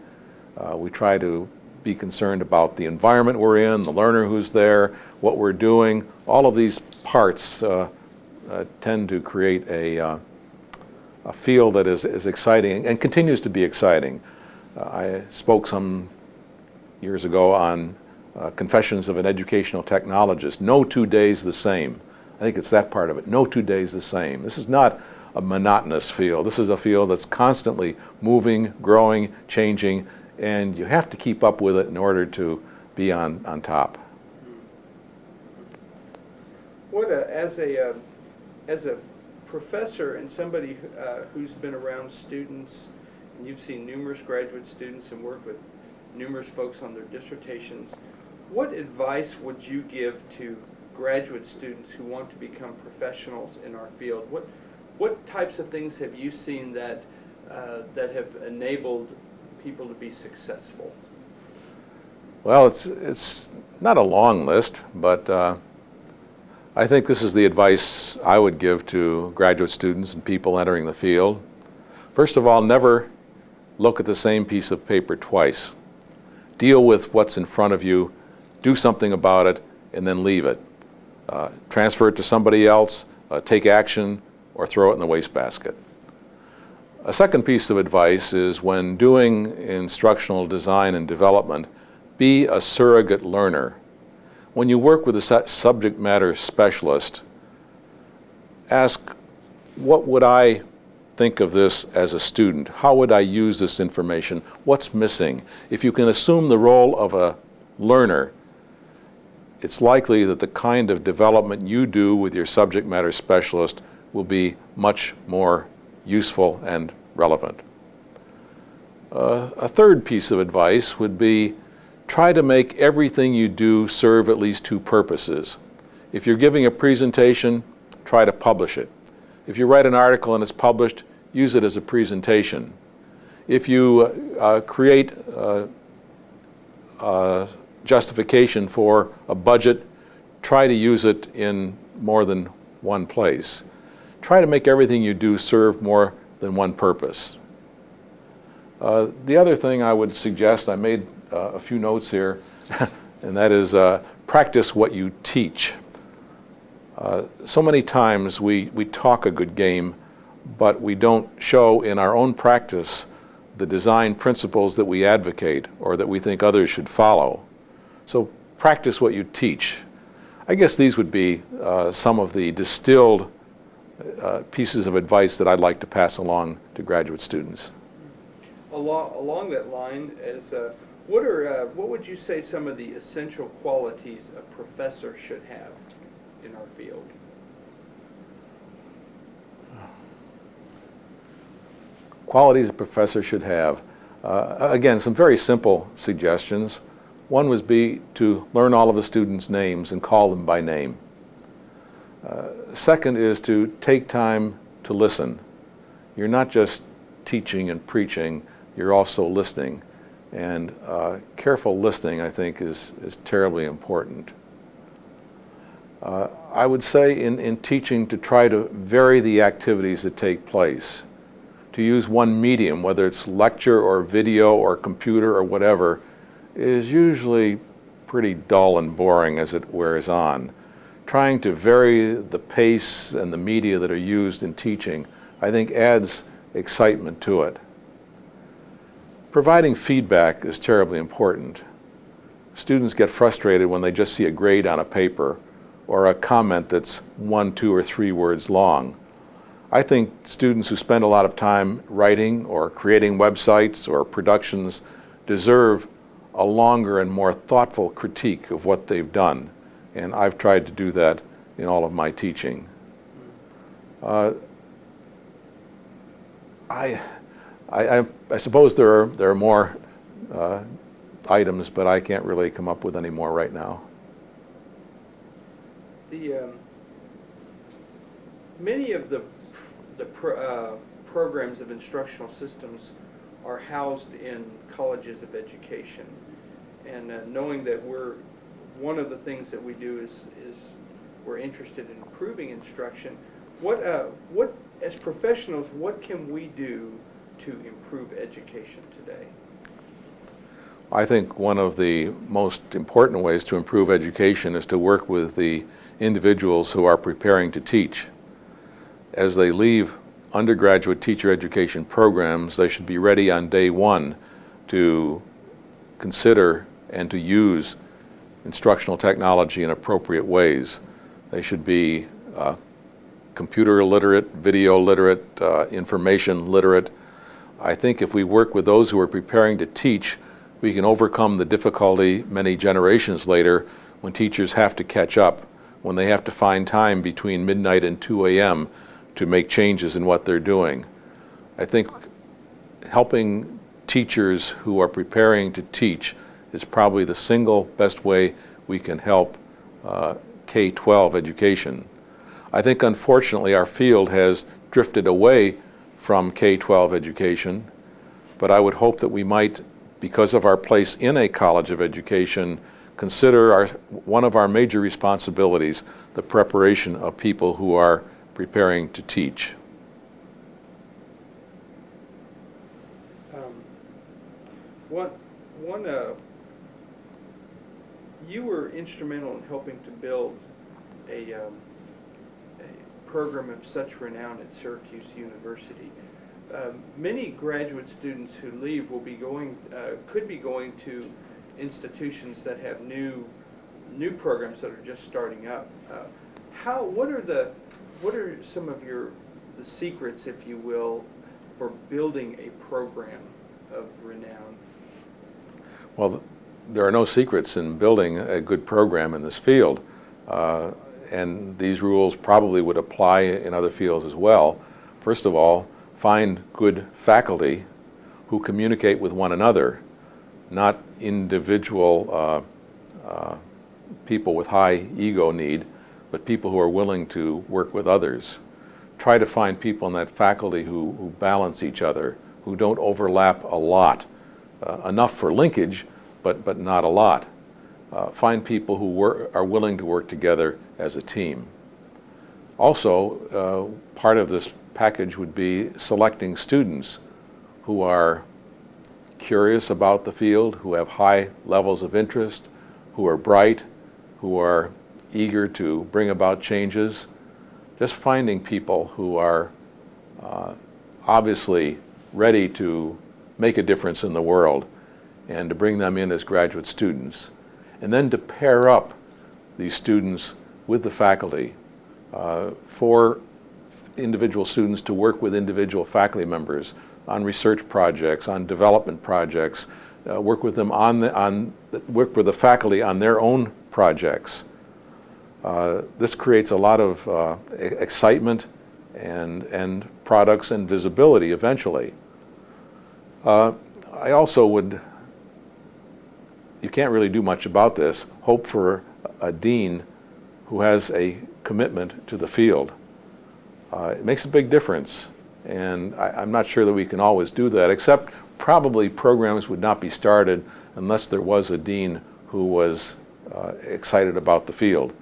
We try to be concerned about the environment we're in, the learner who's there, what we're doing. All of these parts tend to create a field that is exciting and continues to be exciting. I spoke some years ago on Confessions of an Educational Technologist. No 2 days the same. I think it's that part of it. No 2 days the same. This is not a monotonous field. This is a field that's constantly moving, growing, changing, and you have to keep up with it in order to be on top. What as a professor and somebody who's been around students, and you've seen numerous graduate students and worked with numerous folks on their dissertations, what advice would you give to graduate students who want to become professionals in our field? What types of things have you seen that have enabled people to be successful? Well, it's not a long list, but I think this is the advice I would give to graduate students and people entering the field. First of all, never look at the same piece of paper twice. Deal with what's in front of you, do something about it, and then leave it. Transfer it to somebody else, take action, or throw it in the wastebasket. A second piece of advice is when doing instructional design and development, be a surrogate learner. When you work with a subject matter specialist, ask, what would I think of this as a student? How would I use this information? What's missing? If you can assume the role of a learner, it's likely that the kind of development you do with your subject matter specialist will be much more useful and relevant. A third piece of advice would be try to make everything you do serve at least two purposes. If you're giving a presentation, try to publish it. If you write an article and it's published, use it as a presentation. If you create justification for a budget, try to use it in more than one place. Try to make everything you do serve more than one purpose. The other thing I would suggest, I made a few notes here, and that is practice what you teach. So many times we talk a good game but we don't show in our own practice the design principles that we advocate or that we think others should follow. So practice what you teach. I guess these would be some of the distilled pieces of advice that I'd like to pass along to graduate students. Along that line, what would you say some of the essential qualities a professor should have in our field? Qualities a professor should have. Again, some very simple suggestions. One would be to learn all of the students' names and call them by name. Second is to take time to listen. You're not just teaching and preaching, you're also listening. And careful listening, I think, is terribly important. I would say in teaching to try to vary the activities that take place. To use one medium, whether it's lecture or video or computer or whatever, is usually pretty dull and boring as it wears on. Trying to vary the pace and the media that are used in teaching, I think, adds excitement to it. Providing feedback is terribly important. Students get frustrated when they just see a grade on a paper or a comment that's 1, 2, or 3 words long. I think students who spend a lot of time writing or creating websites or productions deserve a longer and more thoughtful critique of what they've done. And I've tried to do that in all of my teaching. I suppose there are more items, but I can't really come up with any more right now. Many of the programs of instructional systems are housed in colleges of education, and knowing that one of the things that we do is we're interested in improving instruction. What as professionals, what can we do to improve education today? I think one of the most important ways to improve education is to work with the individuals who are preparing to teach. As they leave undergraduate teacher education programs, they should be ready on day one to consider and to use instructional technology in appropriate ways. They should be computer literate, video literate, information literate. I think if we work with those who are preparing to teach, we can overcome the difficulty many generations later when teachers have to catch up, when they have to find time between midnight and 2 a.m. to make changes in what they're doing. I think helping teachers who are preparing to teach is probably the single best way we can help K-12 education. I think unfortunately our field has drifted away from K-12 education, but I would hope that we might, because of our place in a college of education, consider one of our major responsibilities, the preparation of people who are preparing to teach. You were instrumental in helping to build a program of such renown at Syracuse University. Many graduate students who leave will be could be going to institutions that have new programs that are just starting up. What are some of the secrets, if you will, for building a program of renown? Well, there are no secrets in building a good program in this field, and these rules probably would apply in other fields as well. First of all, find good faculty who communicate with one another, not individual people with high ego need, but people who are willing to work with others. Try to find people in that faculty who balance each other, who don't overlap a lot, enough for linkage, but not a lot. Find people who are willing to work together as a team. Also, part of this package would be selecting students who are curious about the field, who have high levels of interest, who are bright, who are eager to bring about changes. Just finding people who are obviously ready to make a difference in the world and to bring them in as graduate students, and then to pair up these students with the faculty for individual students to work with individual faculty members on research projects, on development projects, work with them work with the faculty on their own projects. This creates a lot of excitement and products and visibility eventually. I also would, you can't really do much about this, hope for a dean who has a commitment to the field. It makes a big difference, and I'm not sure that we can always do that, except probably programs would not be started unless there was a dean who was excited about the field.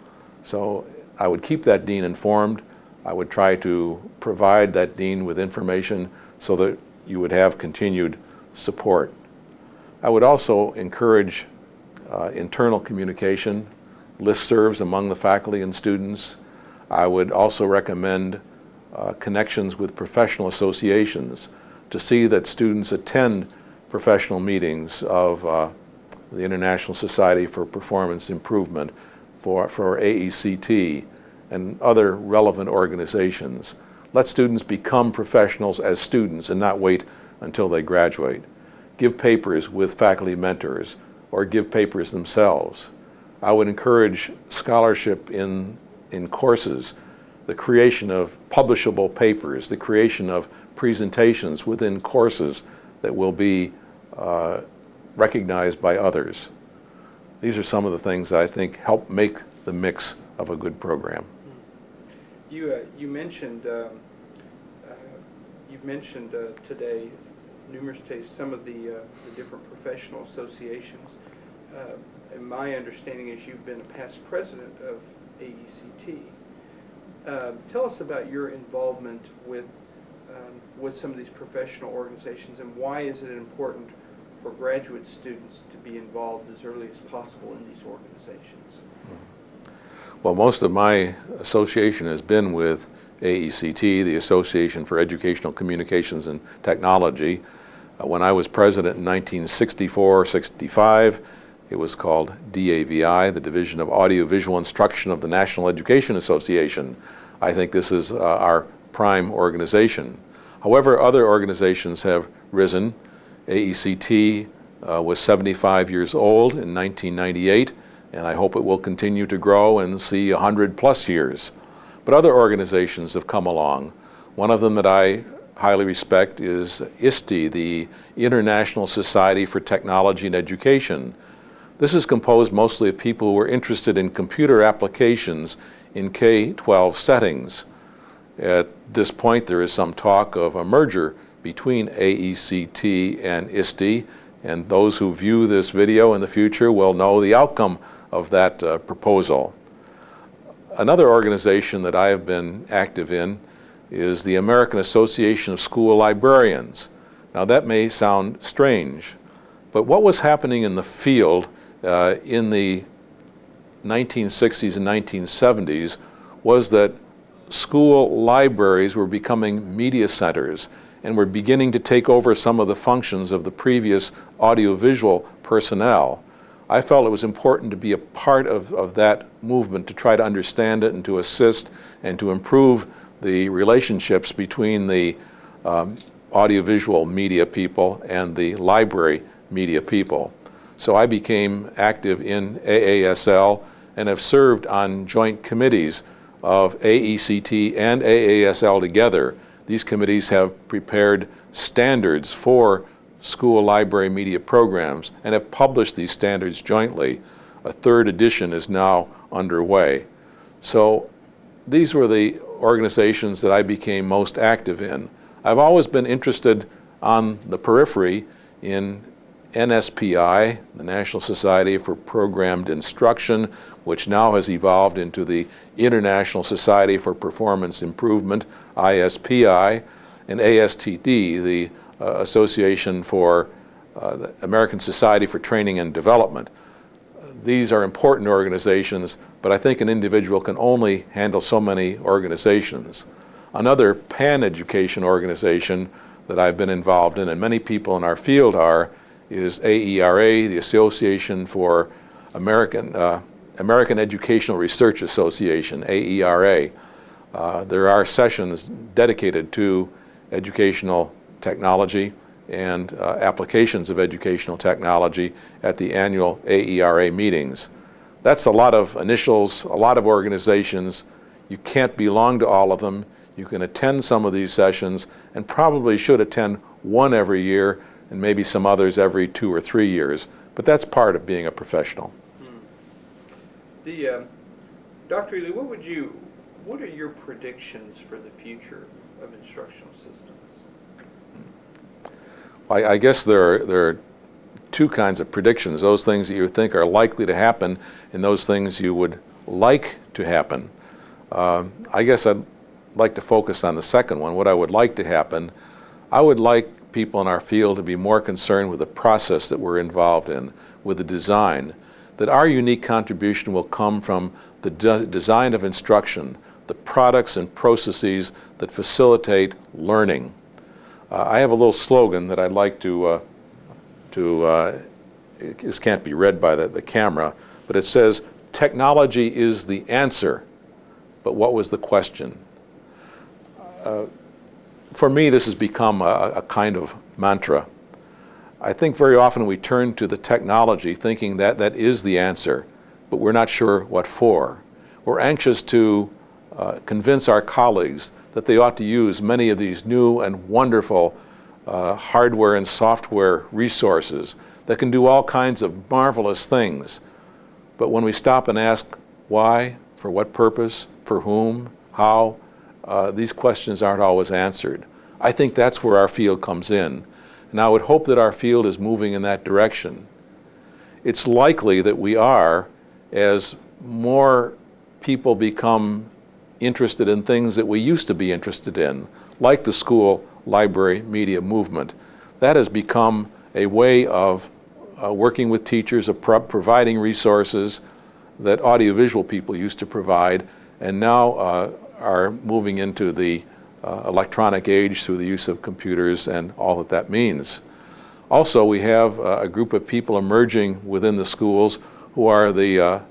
So I would keep that dean informed. I would try to provide that dean with information so that you would have continued support. I would also encourage internal communication, listservs among the faculty and students. I would also recommend connections with professional associations to see that students attend professional meetings of the International Society for Performance Improvement, for AECT, and other relevant organizations. Let students become professionals as students and not wait until they graduate. Give papers with faculty mentors or give papers themselves. I would encourage scholarship in courses, the creation of publishable papers, the creation of presentations within courses that will be recognized by others. These are some of the things that I think help make the mix of a good program. You mentioned you've mentioned today, numerous days, some of the different professional associations. And my understanding is you've been a past president of AECT. Tell us about your involvement with some of these professional organizations, and why is it important for graduate students to be involved as early as possible in these organizations? Well, most of my association has been with AECT, the Association for Educational Communications and Technology. When I was president in 1964-65, it was called DAVI, the Division of Audiovisual Instruction of the National Education Association. I think this is our prime organization. However, other organizations have risen. AECT was 75 years old in 1998, and I hope it will continue to grow and see 100+ years. But other organizations have come along. One of them that I highly respect is ISTE, the International Society for Technology and Education. This is composed mostly of people who are interested in computer applications in K-12 settings. At this point, there is some talk of a merger between AECT and ISTE, and those who view this video in the future will know the outcome of that proposal. Another organization that I have been active in is the American Association of School Librarians. Now that may sound strange, but what was happening in the field in the 1960s and 1970s was that school libraries were becoming media centers and were beginning to take over some of the functions of the previous audiovisual personnel. I felt it was important to be a part of that movement, to try to understand it and to assist and to improve the relationships between the audiovisual media people and the library media people. So I became active in AASL and have served on joint committees of AECT and AASL together. These committees have prepared standards for school library media programs and have published these standards jointly. A third edition is now underway. So these were the organizations that I became most active in. I've always been interested on the periphery in NSPI, the National Society for Programmed Instruction, which now has evolved into the International Society for Performance Improvement, ISPI, and ASTD, the Association for the American Society for Training and Development. These are important organizations, but I think an individual can only handle so many organizations. Another pan-education organization that I've been involved in, and many people in our field are, is AERA, the Association for American Educational Research Association, AERA. There are sessions dedicated to educational technology and applications of educational technology at the annual AERA meetings. That's a lot of initials, a lot of organizations. You can't belong to all of them. You can attend some of these sessions and probably should attend one every year and maybe some others every 2 or 3 years. But that's part of being a professional. Dr. Ely, what are your predictions for the future of instructional systems? I guess there are two kinds of predictions, those things that you think are likely to happen and those things you would like to happen. I guess I'd like to focus on the second one, what I would like to happen. I would like people in our field to be more concerned with the process that we're involved in, with the design, that our unique contribution will come from the design of instruction, the products and processes that facilitate learning. I have a little slogan that I'd like this can't be read by the camera, but it says, technology is the answer, but what was the question? For me, this has become a kind of mantra. I think very often we turn to the technology thinking that that is the answer, but we're not sure what for. We're anxious to convince our colleagues that they ought to use many of these new and wonderful hardware and software resources that can do all kinds of marvelous things. But when we stop and ask why, for what purpose, for whom, how, these questions aren't always answered. I think that's where our field comes in. And I would hope that our field is moving in that direction. It's likely that we are, as more people become interested in things that we used to be interested in, like the school library media movement. That has become a way of working with teachers, of providing resources that audiovisual people used to provide, and now are moving into the electronic age through the use of computers and all that that means. Also, we have a group of people emerging within the schools who are the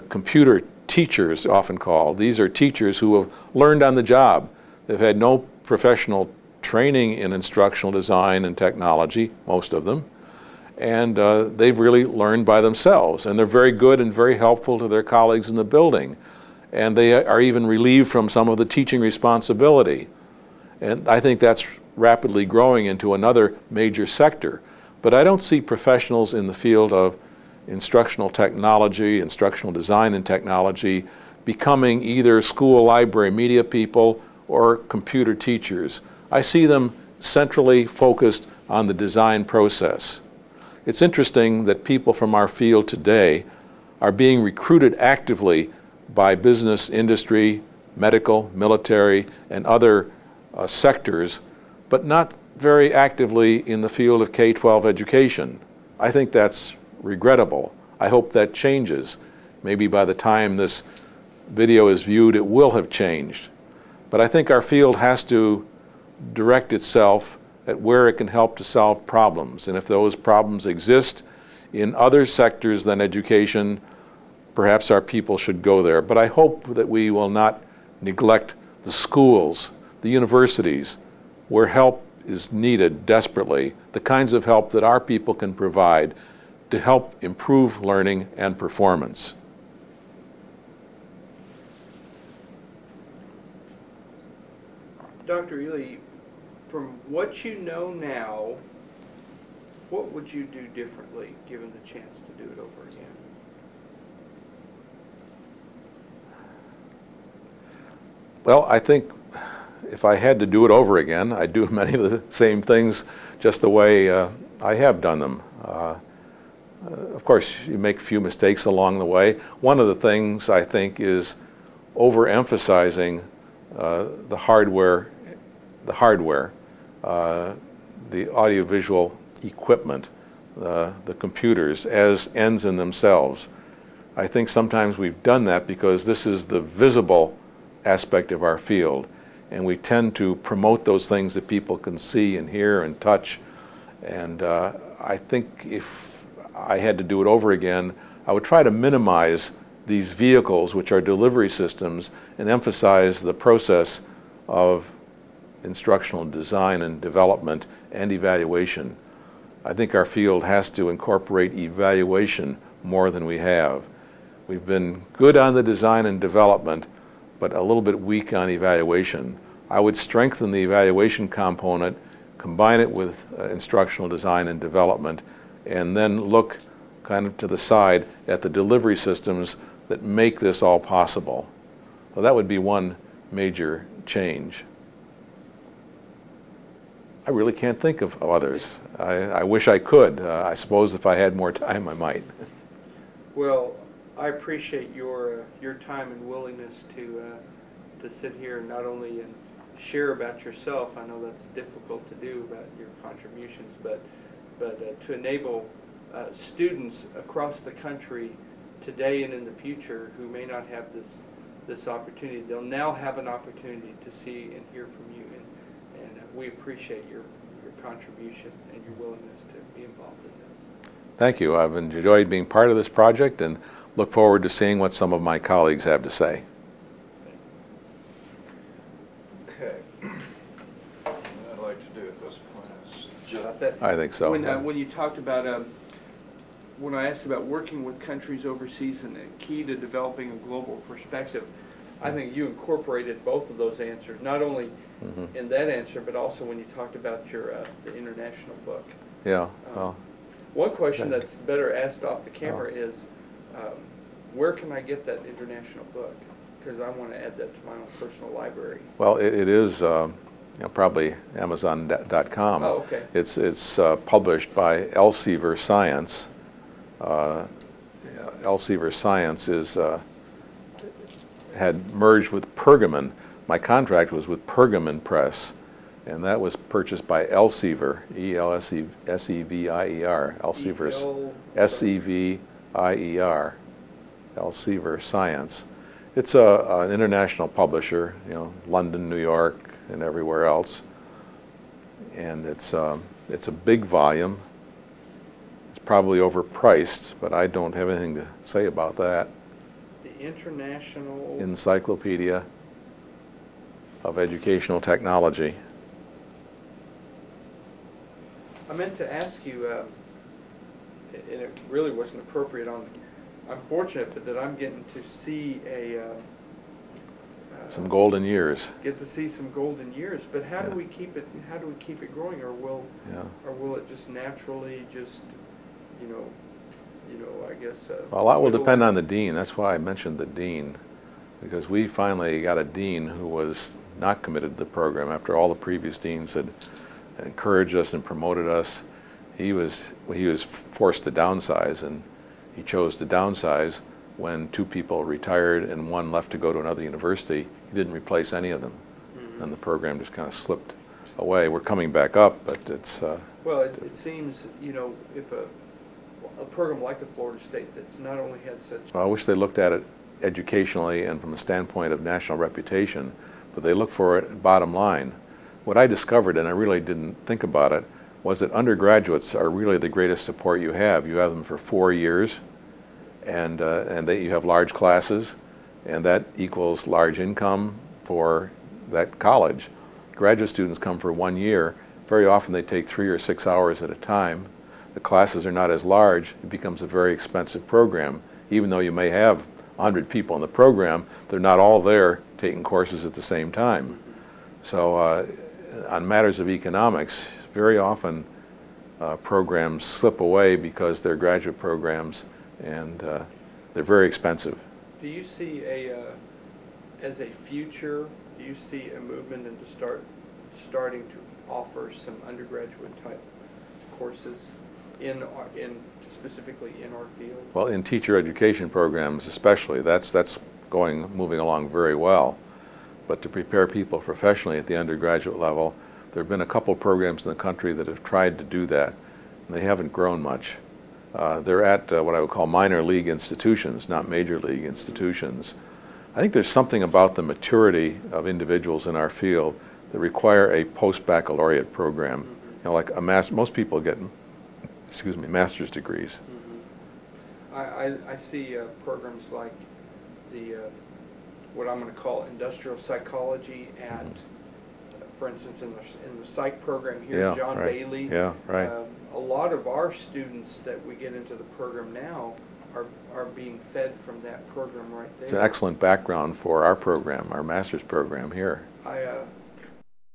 computer teachers, often called. These are teachers who have learned on the job. They've had no professional training in instructional design and technology, most of them, and they've really learned by themselves, and they're very good and very helpful to their colleagues in the building, and they are even relieved from some of the teaching responsibility. And I think that's rapidly growing into another major sector. But I don't see professionals in the field of instructional technology, instructional design and technology, becoming either school library media people or computer teachers. I see them centrally focused on the design process. It's interesting that people from our field today are being recruited actively by business, industry, medical, military, and other sectors, but not very actively in the field of K-12 education. I think that's regrettable. I hope that changes. Maybe by the time this video is viewed, it will have changed. But I think our field has to direct itself at where it can help to solve problems. And if those problems exist in other sectors than education, perhaps our people should go there. But I hope that we will not neglect the schools, the universities, where help is needed desperately, the kinds of help that our people can provide to help improve learning and performance. Dr. Ely, from what you know now, what would you do differently given the chance to do it over again? Well, I think if I had to do it over again, I'd do many of the same things just the way I have done them. Of course, you make a few mistakes along the way. One of the things I think is overemphasizing the hardware, the audiovisual equipment, the computers as ends in themselves. I think sometimes we've done that because this is the visible aspect of our field. and we tend to promote those things that people can see and hear and touch. And I think if I had to do it over again, I would try to minimize these vehicles, which are delivery systems, and emphasize the process of instructional design and development and evaluation. I think our field has to incorporate evaluation more than we have. We've been good on the design and development, but a little bit weak on evaluation. I would strengthen the evaluation component, combine it with instructional design and development, and then look kind of to the side at the delivery systems that make this all possible. So that would be one major change. I really can't think of others. I wish I could. I suppose if I had more time, I might. Well, I appreciate your time and willingness to sit here and not only and share about yourself. I know that's difficult to do about your contributions, but to enable students across the country today and in the future who may not have this opportunity, they'll now have an opportunity to see and hear from you, and we appreciate your contribution and your willingness to be involved in this. Thank you. I've enjoyed being part of this project and look forward to seeing what some of my colleagues have to say. Okay. What I'd like to do at this point is just... I think so. When you talked about, when I asked about working with countries overseas and the key to developing a global perspective, I think you incorporated both of those answers, not only in that answer, but also when you talked about your the international book. Yeah. Well, one question that's better asked off the camera is, where can I get that international book? Because I want to add that to my own personal library. well, it is probably Amazon.com. Oh, okay. It's published by Elsevier Science. Elsevier Science had merged with Pergamon. My contract was with Pergamon Press, and that was purchased by Elsevier, E-L-S-E-V-I-E-R, Elsevier, S-E-V-I-E-R, Elsevier Science. It's an international publisher, London, New York, and everywhere else. And it's a big volume. It's probably overpriced, but I don't have anything to say about that. The International... Encyclopedia of Educational Technology. I meant to ask you, and it really wasn't appropriate I'm fortunate that I'm getting to see Some golden years. Get to see some golden years, but how do we keep it? How do we keep it growing, or will it just naturally I guess. Well, a lot will depend on the dean. That's why I mentioned the dean, because we finally got a dean who was not committed to the program after all the previous deans had encouraged us and promoted us. He was forced to downsize, and he chose to downsize when 2 people retired and 1 left to go to another university. He didn't replace any of them, and the program just kind of slipped away. We're coming back up, but it's... Well, it seems, if a program like the Florida State that's not only had such... I wish they looked at it educationally and from a standpoint of national reputation, but they look for it bottom line. What I discovered, and I really didn't think about it, was that undergraduates are really the greatest support you have. You have them for 4 years, and you have large classes, and that equals large income for that college. Graduate students come for 1 year. Very often they take 3 or 6 hours at a time. The classes are not as large. It becomes a very expensive program. Even though you may have 100 people in the program, they're not all there taking courses at the same time. So on matters of economics, very often programs slip away because they're graduate programs, and they're very expensive. Do you see as a future, do you see a movement into starting to offer some undergraduate type courses specifically in our field? Well, in teacher education programs especially, that's moving along very well. But to prepare people professionally at the undergraduate level, there have been a couple programs in the country that have tried to do that, and they haven't grown much. They're at what I would call minor league institutions, not major league institutions. I think there's something about the maturity of individuals in our field that require a post-baccalaureate program. Mhm. You know, like most people get, master's degrees. I see programs like the, what I'm going to call industrial psychology at, for instance, in the psych program here, Yeah, John right. Bailey. Yeah, right. A lot of our students that we get into the program now are being fed from that program right there. It's an excellent background for our program, our master's program here. I